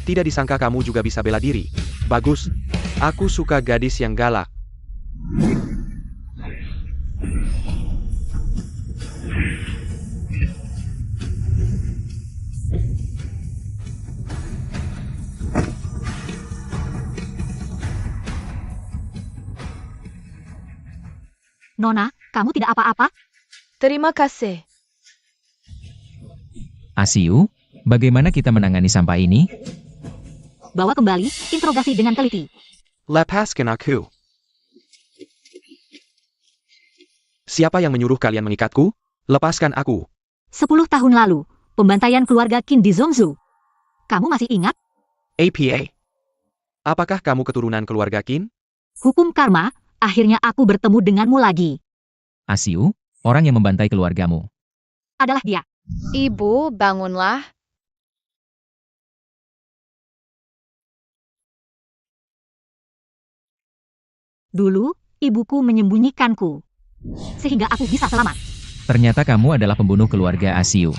D: Tidak disangka kamu juga bisa bela diri. Bagus. Aku suka gadis yang galak.
B: Nona, kamu tidak apa-apa?
A: Terima kasih.
E: Asiu, bagaimana kita menangani sampah ini?
B: Bawa kembali, interogasi dengan teliti.
D: Lepaskan aku. Siapa yang menyuruh kalian mengikatku? Lepaskan aku.
B: 10 tahun lalu, pembantaian keluarga Qin di Zhongzhou. Kamu masih ingat?
D: APA. Apakah kamu keturunan keluarga Qin?
B: Hukum karma, akhirnya aku bertemu denganmu lagi.
E: Asiu, orang yang membantai keluargamu.
B: Adalah dia.
C: Ibu, bangunlah.
B: Dulu, ibuku menyembunyikanku. Sehingga aku bisa selamat.
E: Ternyata kamu adalah pembunuh keluarga Asiu.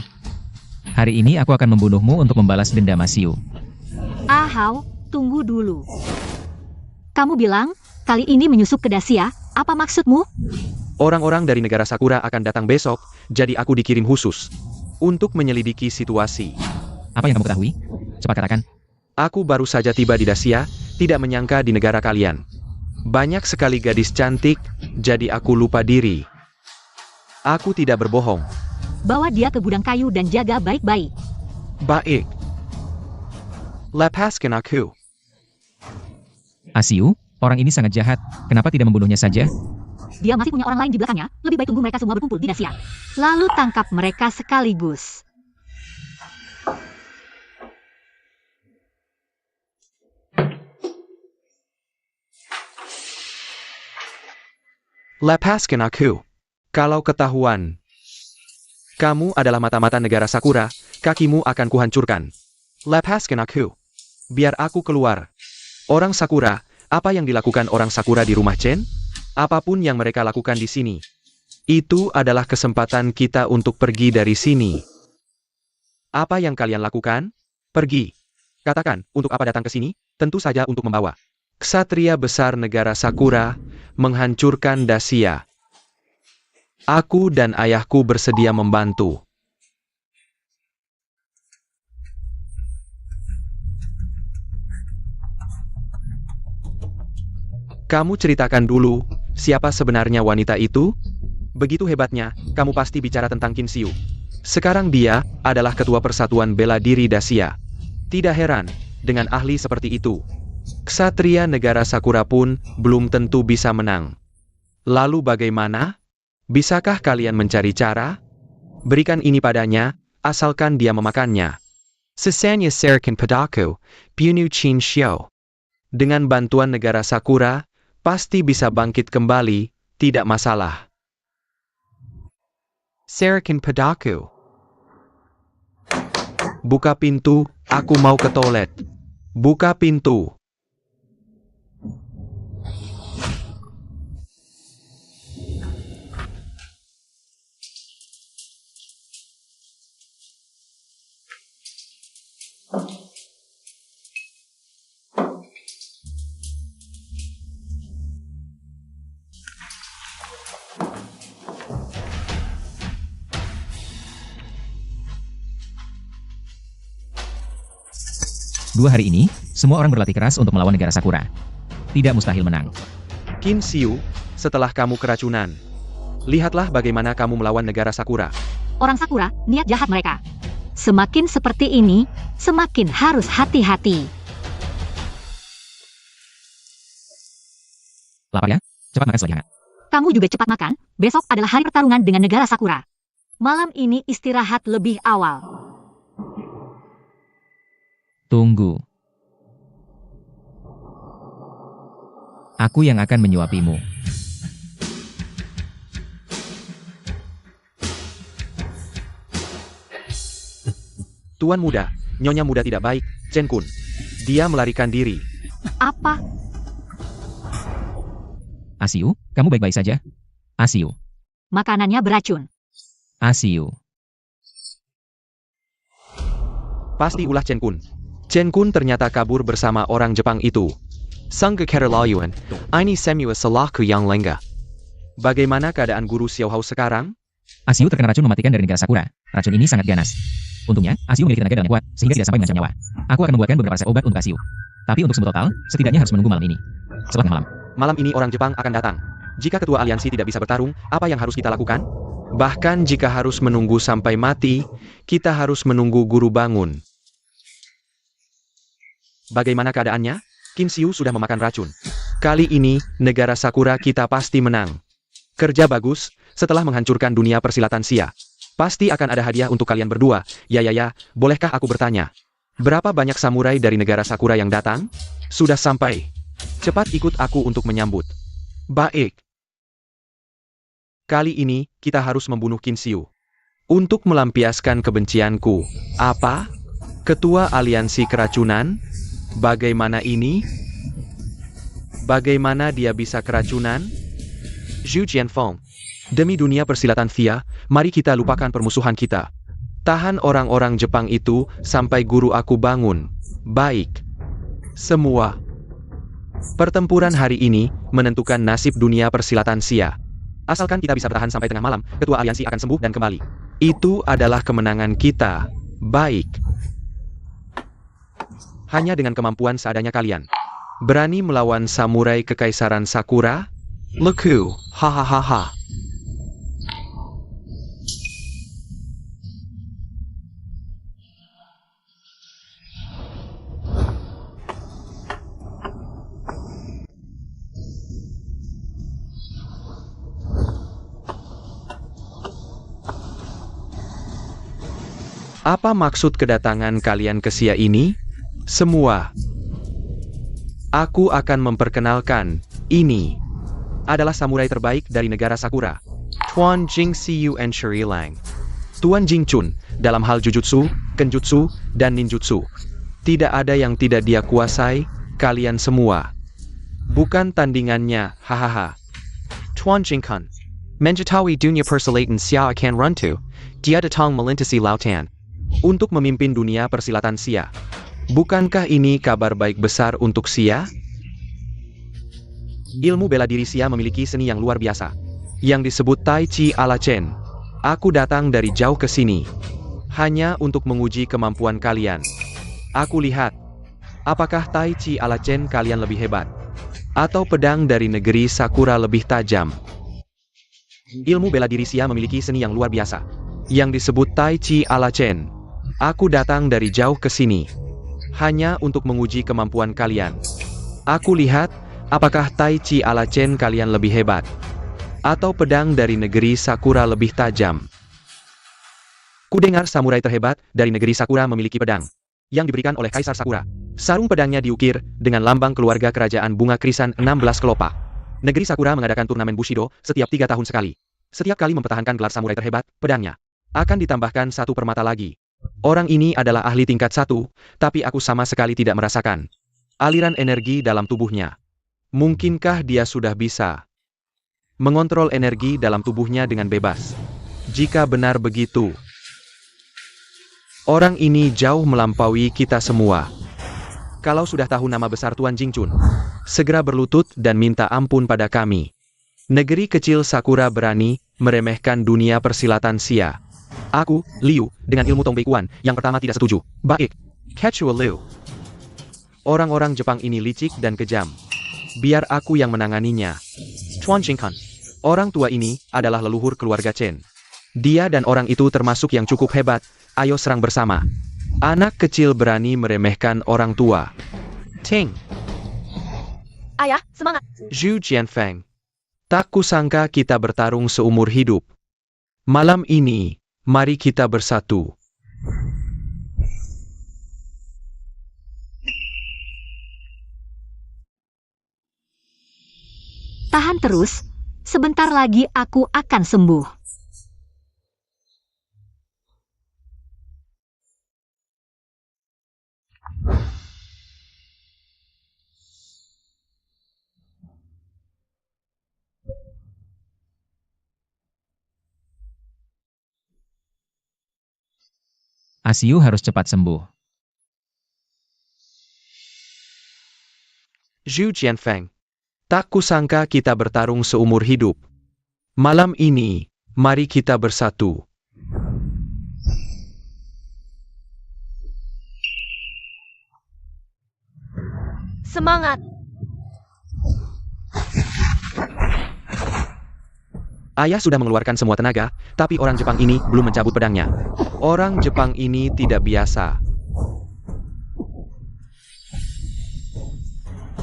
E: Hari ini aku akan membunuhmu untuk membalas dendam Asiu.
B: Ahau, tunggu dulu. Kamu bilang, kali ini menyusup ke Dacia, apa maksudmu?
D: Orang-orang dari negara Sakura akan datang besok, jadi aku dikirim khusus untuk menyelidiki situasi.
E: Apa yang kamu ketahui? Cepat katakan.
D: Aku baru saja tiba di Dacia, tidak menyangka di negara kalian. Banyak sekali gadis cantik, jadi aku lupa diri. Aku tidak berbohong.
B: Bawa dia ke gudang kayu dan jaga baik-baik.
D: Baik. Lepaskan aku.
E: Asiu, orang ini sangat jahat. Kenapa tidak membunuhnya saja?
B: Dia masih punya orang lain di belakangnya, lebih baik tunggu mereka semua berkumpul di Dacia. Lalu tangkap mereka sekaligus.
D: Lepaskan aku. Kalau ketahuan, kamu adalah mata-mata negara Sakura, kakimu akan kuhancurkan. Lepaskan aku. Biar aku keluar. Orang Sakura, apa yang dilakukan orang Sakura di rumah Chen? Apapun yang mereka lakukan di sini, itu adalah kesempatan kita untuk pergi dari sini. Apa yang kalian lakukan? Pergi. Katakan, untuk apa datang ke sini? Tentu saja untuk membawa ksatria besar negara Sakura menghancurkan Dacia. Aku dan ayahku bersedia membantu. Kamu ceritakan dulu, siapa sebenarnya wanita itu? Begitu hebatnya, kamu pasti bicara tentang Qin Xiu. Sekarang dia adalah ketua persatuan bela diri Dacia. Tidak heran, dengan ahli seperti itu, ksatria negara Sakura pun belum tentu bisa menang. Lalu bagaimana? Bisakah kalian mencari cara? Berikan ini padanya, asalkan dia memakannya. Sesanya serkan padaku, Punu Qin Xiu. Dengan bantuan negara Sakura, pasti bisa bangkit kembali, tidak masalah. Serkan padaku. Buka pintu, aku mau ke toilet. Buka pintu.
E: 2 hari ini, semua orang berlatih keras untuk melawan negara Sakura. Tidak mustahil menang.
D: Qin Xiu, setelah kamu keracunan, lihatlah bagaimana kamu melawan negara Sakura.
B: Orang Sakura, niat jahat mereka. Semakin seperti ini, semakin harus hati-hati.
E: Lapar ya? Cepat makan selagi hangat.
B: Kamu juga cepat makan, besok adalah hari pertarungan dengan negara Sakura. Malam ini istirahat lebih awal.
E: Tunggu. Aku yang akan menyuapimu.
D: Tuan muda, nyonya muda tidak baik, Chen Kun. Dia melarikan diri.
B: Apa?
E: Asiu, kamu baik-baik saja? Asiu.
B: Makanannya beracun.
E: Asiu.
D: Pasti ulah Chen Kun. Chen Kun ternyata kabur bersama orang Jepang itu. Sang kekerlayuan, ini semua salahku yang lengah. Bagaimana keadaan guru Xiao Hao sekarang?
E: Asiu terkena racun mematikan dari negara Sakura. Racun ini sangat ganas. Untungnya, Asiu memiliki tenaga dalam yang kuat, sehingga tidak sampai mengancam nyawa. Aku akan membuatkan beberapa resep obat untuk Asiu. Tapi untuk sembuh total, setidaknya harus menunggu malam ini. Setelah malam.
D: Malam ini orang Jepang akan datang. Jika ketua aliansi tidak bisa bertarung, apa yang harus kita lakukan? Bahkan jika harus menunggu sampai mati, kita harus menunggu guru bangun. Bagaimana keadaannya? Qin Xiu sudah memakan racun. Kali ini, negara Sakura kita pasti menang. Kerja bagus, setelah menghancurkan dunia persilatan Xia. Pasti akan ada hadiah untuk kalian berdua. Ya, bolehkah aku bertanya? Berapa banyak samurai dari negara Sakura yang datang? Sudah sampai. Cepat ikut aku untuk menyambut. Baik. Kali ini, kita harus membunuh Qin Xiu. Untuk melampiaskan kebencianku. Apa? Ketua aliansi keracunan? Bagaimana ini? Bagaimana dia bisa keracunan? Zhu Jianfeng. Demi dunia persilatan Xia, mari kita lupakan permusuhan kita. Tahan orang-orang Jepang itu sampai guru aku bangun. Baik. Semua. Pertempuran hari ini menentukan nasib dunia persilatan Xia. Asalkan kita bisa bertahan sampai tengah malam, ketua aliansi akan sembuh dan kembali. Itu adalah kemenangan kita. Baik. Hanya dengan kemampuan seadanya kalian. Berani melawan samurai kekaisaran Sakura? Leku, hahaha. Apa maksud kedatangan kalian ke Xia ini? Semua. Aku akan memperkenalkan, ini adalah samurai terbaik dari negara Sakura. Tuan Jing Xiu and Shuri Lang. Tuan Jing Chun, dalam hal jujutsu, kenjutsu, dan ninjutsu. Tidak ada yang tidak dia kuasai, kalian semua. Bukan tandingannya, hahaha. Tuan Jing Kun. Menjetawi dunia persilatan Xia akan runtuh, dia datang melintasi lautan. Untuk memimpin dunia persilatan Xia. Bukankah ini kabar baik besar untuk Xia? Ilmu bela diri Xia memiliki seni yang luar biasa. Yang disebut Tai Chi ala Chen. Aku datang dari jauh ke sini. Hanya untuk menguji kemampuan kalian. Aku lihat. Apakah Tai Chi ala Chen kalian lebih hebat? Atau pedang dari negeri Sakura lebih tajam? Ilmu bela diri Xia memiliki seni yang luar biasa. Yang disebut Tai Chi ala Chen. Aku datang dari jauh ke sini. Hanya untuk menguji kemampuan kalian. Aku lihat, apakah Tai Chi ala Chen kalian lebih hebat? Atau pedang dari negeri Sakura lebih tajam? Kudengar samurai terhebat dari negeri Sakura memiliki pedang. Yang diberikan oleh Kaisar Sakura. Sarung pedangnya diukir dengan lambang keluarga kerajaan bunga krisan 16 kelopak. Negeri Sakura mengadakan turnamen Bushido setiap 3 tahun sekali. Setiap kali mempertahankan gelar samurai terhebat, pedangnya akan ditambahkan 1 permata lagi. Orang ini adalah ahli tingkat 1, tapi aku sama sekali tidak merasakan aliran energi dalam tubuhnya. Mungkinkah dia sudah bisa mengontrol energi dalam tubuhnya dengan bebas? Jika benar begitu, orang ini jauh melampaui kita semua. Kalau sudah tahu nama besar Tuan Jingchun, segera berlutut dan minta ampun pada kami. Negeri kecil Sakura berani meremehkan dunia persilatan Xia. Aku, Liu, dengan ilmu Tongbei Kuan, yang pertama tidak setuju. Baik. Quechua Liu. Orang-orang Jepang ini licik dan kejam. Biar aku yang menanganinya. Chuan Xinghan. Orang tua ini adalah leluhur keluarga Chen. Dia dan orang itu termasuk yang cukup hebat. Ayo serang bersama. Anak kecil berani meremehkan orang tua. Ting.
A: Ayah, semangat.
D: Zhu Jianfeng. Tak kusangka kita bertarung seumur hidup. Malam ini, mari kita bersatu.
B: Tahan terus, sebentar lagi aku akan sembuh.
E: Asiu harus cepat sembuh.
D: Zhu Jianfeng. Tak kusangka kita bertarung seumur hidup. Malam ini, mari kita bersatu.
A: Semangat.
D: Ayah sudah mengeluarkan semua tenaga, tapi orang Jepang ini belum mencabut pedangnya. Orang Jepang ini tidak biasa.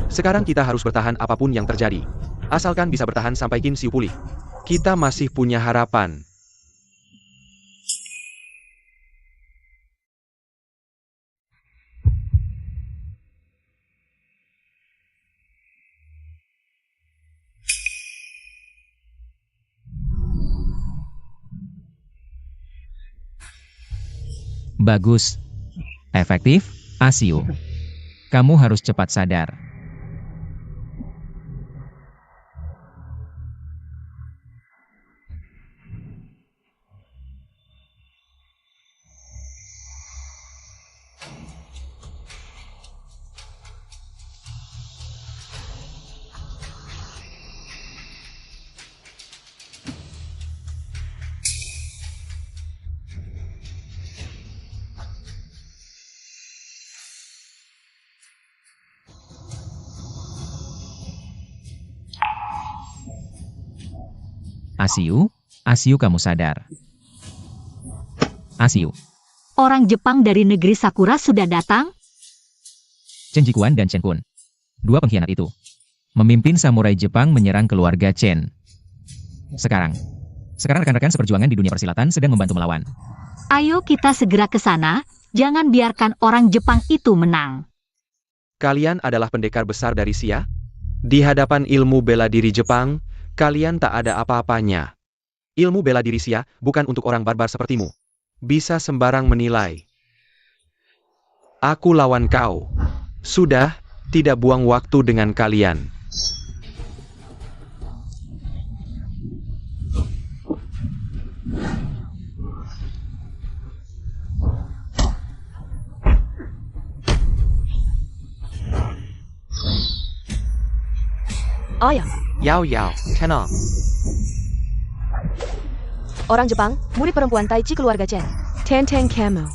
D: Sekarang kita harus bertahan apapun yang terjadi. Asalkan bisa bertahan sampai Qin Xiu pulih. Kita masih punya harapan.
E: Bagus. Efektif, Asiu. Kamu harus cepat sadar. Asiu kamu sadar. Asiu,
B: Orang Jepang dari negeri Sakura sudah datang?
E: Chen Jikuan dan Chen Kun. Dua pengkhianat itu. Memimpin samurai Jepang menyerang keluarga Chen. Sekarang rekan-rekan seperjuangan di dunia persilatan sedang membantu melawan.
B: Ayo kita segera ke sana, jangan biarkan orang Jepang itu menang.
D: Kalian adalah pendekar besar dari Xia? Di hadapan ilmu bela diri Jepang, kalian tak ada apa-apanya. Ilmu bela diri Xia bukan untuk orang barbar sepertimu. Bisa sembarang menilai. Aku lawan kau. Sudah, tidak buang waktu dengan kalian.
A: Oh ya,
D: Yao Yao, tenang.
A: orang Jepang, murid perempuan Tai Chi keluarga Chen. Ten Ten Camo.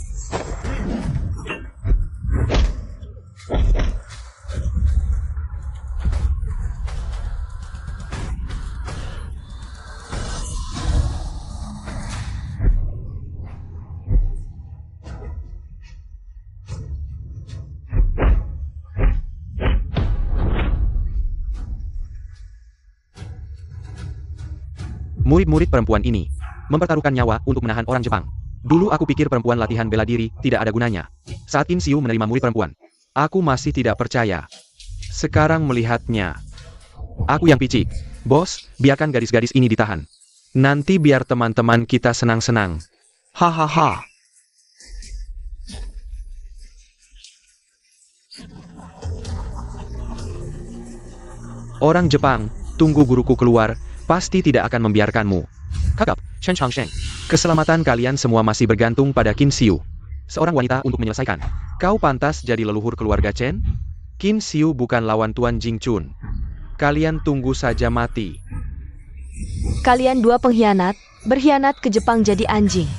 D: Murid-murid perempuan ini mempertaruhkan nyawa untuk menahan orang Jepang. Dulu aku pikir perempuan latihan bela diri tidak ada gunanya. Saat Qin Xiu menerima murid perempuan, aku masih tidak percaya. Sekarang melihatnya, aku yang picik. Bos, biarkan gadis-gadis ini ditahan. Nanti biar teman-teman kita senang-senang. Hahaha. Orang Jepang, tunggu guruku keluar. Pasti tidak akan membiarkanmu. Kakak, Chen Changsheng. Keselamatan kalian semua masih bergantung pada Qin Xiu. Seorang wanita untuk menyelesaikan. Kau pantas jadi leluhur keluarga Chen? Qin Xiu bukan lawan Tuan Jingchun. Kalian tunggu saja mati.
A: Kalian dua pengkhianat, berkhianat ke Jepang jadi anjing.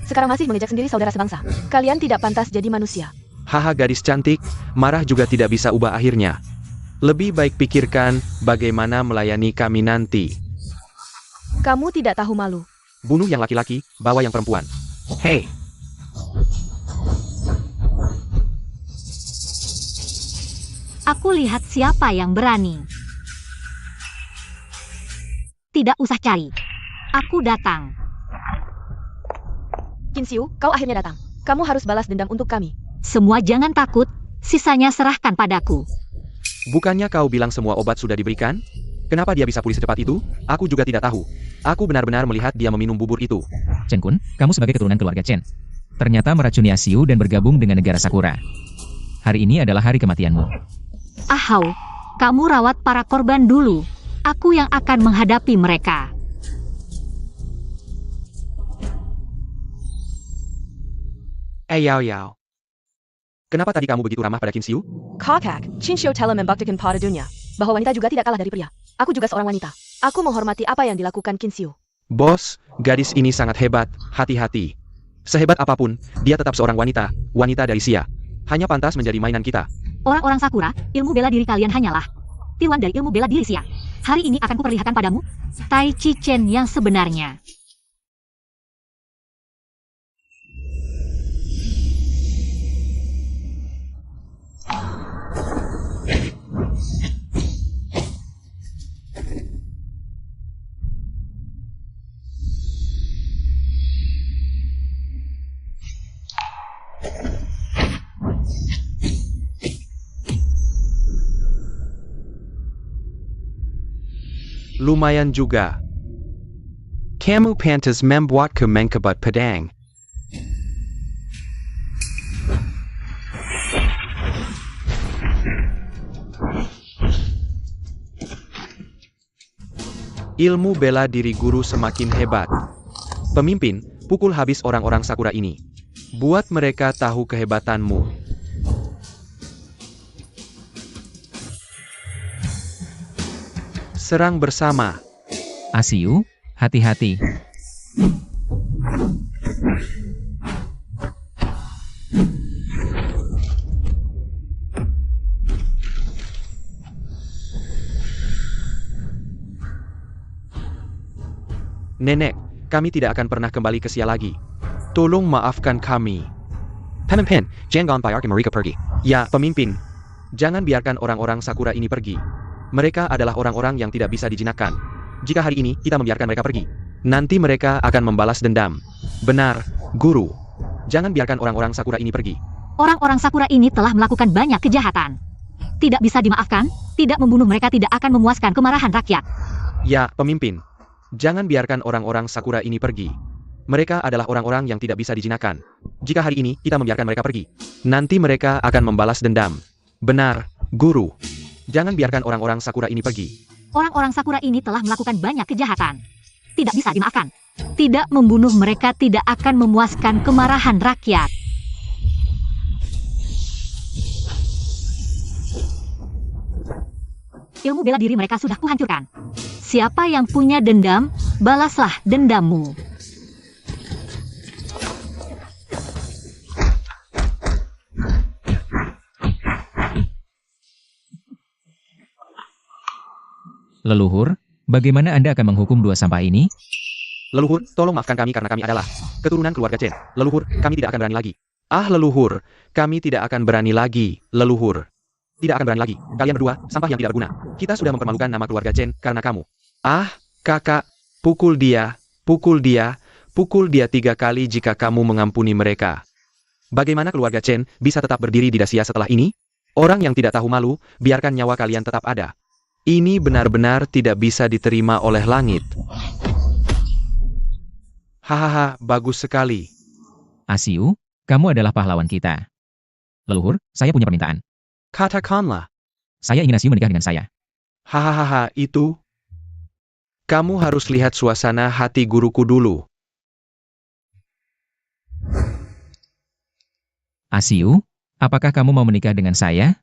A: Sekarang masih mengejek sendiri saudara sebangsa. Kalian tidak pantas jadi manusia.
D: Haha, gadis cantik, marah juga tidak bisa ubah akhirnya. Lebih baik pikirkan bagaimana melayani kami nanti.
A: Kamu tidak tahu malu.
D: Bunuh yang laki-laki, bawa yang perempuan. Hei,
B: Aku lihat siapa yang berani. Tidak usah cari. Aku datang.
A: Qin Xiu, kau akhirnya datang. Kamu harus balas dendam untuk kami.
B: Semua jangan takut, sisanya serahkan padaku.
D: bukannya kau bilang semua obat sudah diberikan? Kenapa dia bisa pulih secepat itu? Aku juga tidak tahu. Aku benar-benar melihat dia meminum bubur itu.
E: Chen Kun, kamu sebagai keturunan keluarga Chen. Ternyata meracuni Asiu dan bergabung dengan negara Sakura. Hari ini adalah hari kematianmu.
B: Ahau, kamu rawat para korban dulu. Aku yang akan menghadapi mereka.
D: Yao Yao. Kenapa tadi kamu begitu ramah pada Qin Xiu?
A: Kakak, Qin Xiu telah membuktikan pada dunia bahwa wanita juga tidak kalah dari pria. Aku juga seorang wanita. Aku menghormati apa yang dilakukan Qin Xiu.
D: Bos, gadis ini sangat hebat, hati-hati. Sehebat apapun, dia tetap seorang wanita, wanita dari Xia. Hanya pantas menjadi mainan kita.
B: Orang-orang Sakura, ilmu bela diri kalian hanyalah tiruan dari ilmu bela diri Xia. Hari ini akan kuperlihatkan padamu Tai Chi Chen yang sebenarnya.
D: Lumayan juga. Kamu pantas membuat kemenkebat pedang. Ilmu bela diri guru semakin hebat. Pemimpin, pukul habis orang-orang Sakura ini. Buat mereka tahu kehebatanmu. Serang bersama.
E: Asiu, hati-hati.
D: Nenek, kami tidak akan pernah kembali ke Xia lagi. Tolong maafkan kami. Pemimpin, jangan biarkan mereka pergi. Ya, pemimpin. Jangan biarkan orang-orang Sakura ini pergi. Mereka adalah orang-orang yang tidak bisa dijinakkan. Jika hari ini kita membiarkan mereka pergi, nanti mereka akan membalas dendam. Benar, guru. Jangan biarkan orang-orang Sakura ini pergi.
B: Orang-orang Sakura ini telah melakukan banyak kejahatan. Tidak bisa dimaafkan, tidak membunuh mereka tidak akan memuaskan kemarahan rakyat.
D: Ya, pemimpin. Jangan biarkan orang-orang Sakura ini pergi. Mereka adalah orang-orang yang tidak bisa dijinakkan. Jika hari ini kita membiarkan mereka pergi, nanti mereka akan membalas dendam. Benar, guru. Jangan biarkan orang-orang Sakura ini pergi.
B: Orang-orang Sakura ini telah melakukan banyak kejahatan. Tidak bisa dimaafkan. Tidak membunuh mereka tidak akan memuaskan kemarahan rakyat. Ilmu bela diri mereka sudah kuhancurkan. Siapa yang punya dendam, balaslah dendammu.
E: Leluhur, bagaimana Anda akan menghukum dua sampah ini?
D: Leluhur, tolong maafkan kami karena kami adalah keturunan keluarga Chen. Leluhur, kami tidak akan berani lagi. Ah, leluhur, kami tidak akan berani lagi, leluhur. Tidak akan berani lagi. Kalian berdua, sampah yang tidak berguna. Kita sudah mempermalukan nama keluarga Chen karena kamu. Ah, kakak, pukul dia, pukul dia, pukul dia 3 kali jika kamu mengampuni mereka. Bagaimana keluarga Chen bisa tetap berdiri di Dacia setelah ini? Orang yang tidak tahu malu, biarkan nyawa kalian tetap ada. Ini benar-benar tidak bisa diterima oleh langit. Hahaha, bagus sekali.
E: Asiu, kamu adalah pahlawan kita. Leluhur, saya punya permintaan.
D: Katakanlah.
E: Saya ingin Asiu menikah dengan saya.
D: Hahaha, itu. Kamu harus lihat suasana hati guruku dulu.
E: Asiu, apakah kamu mau menikah dengan saya?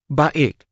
D: Baik.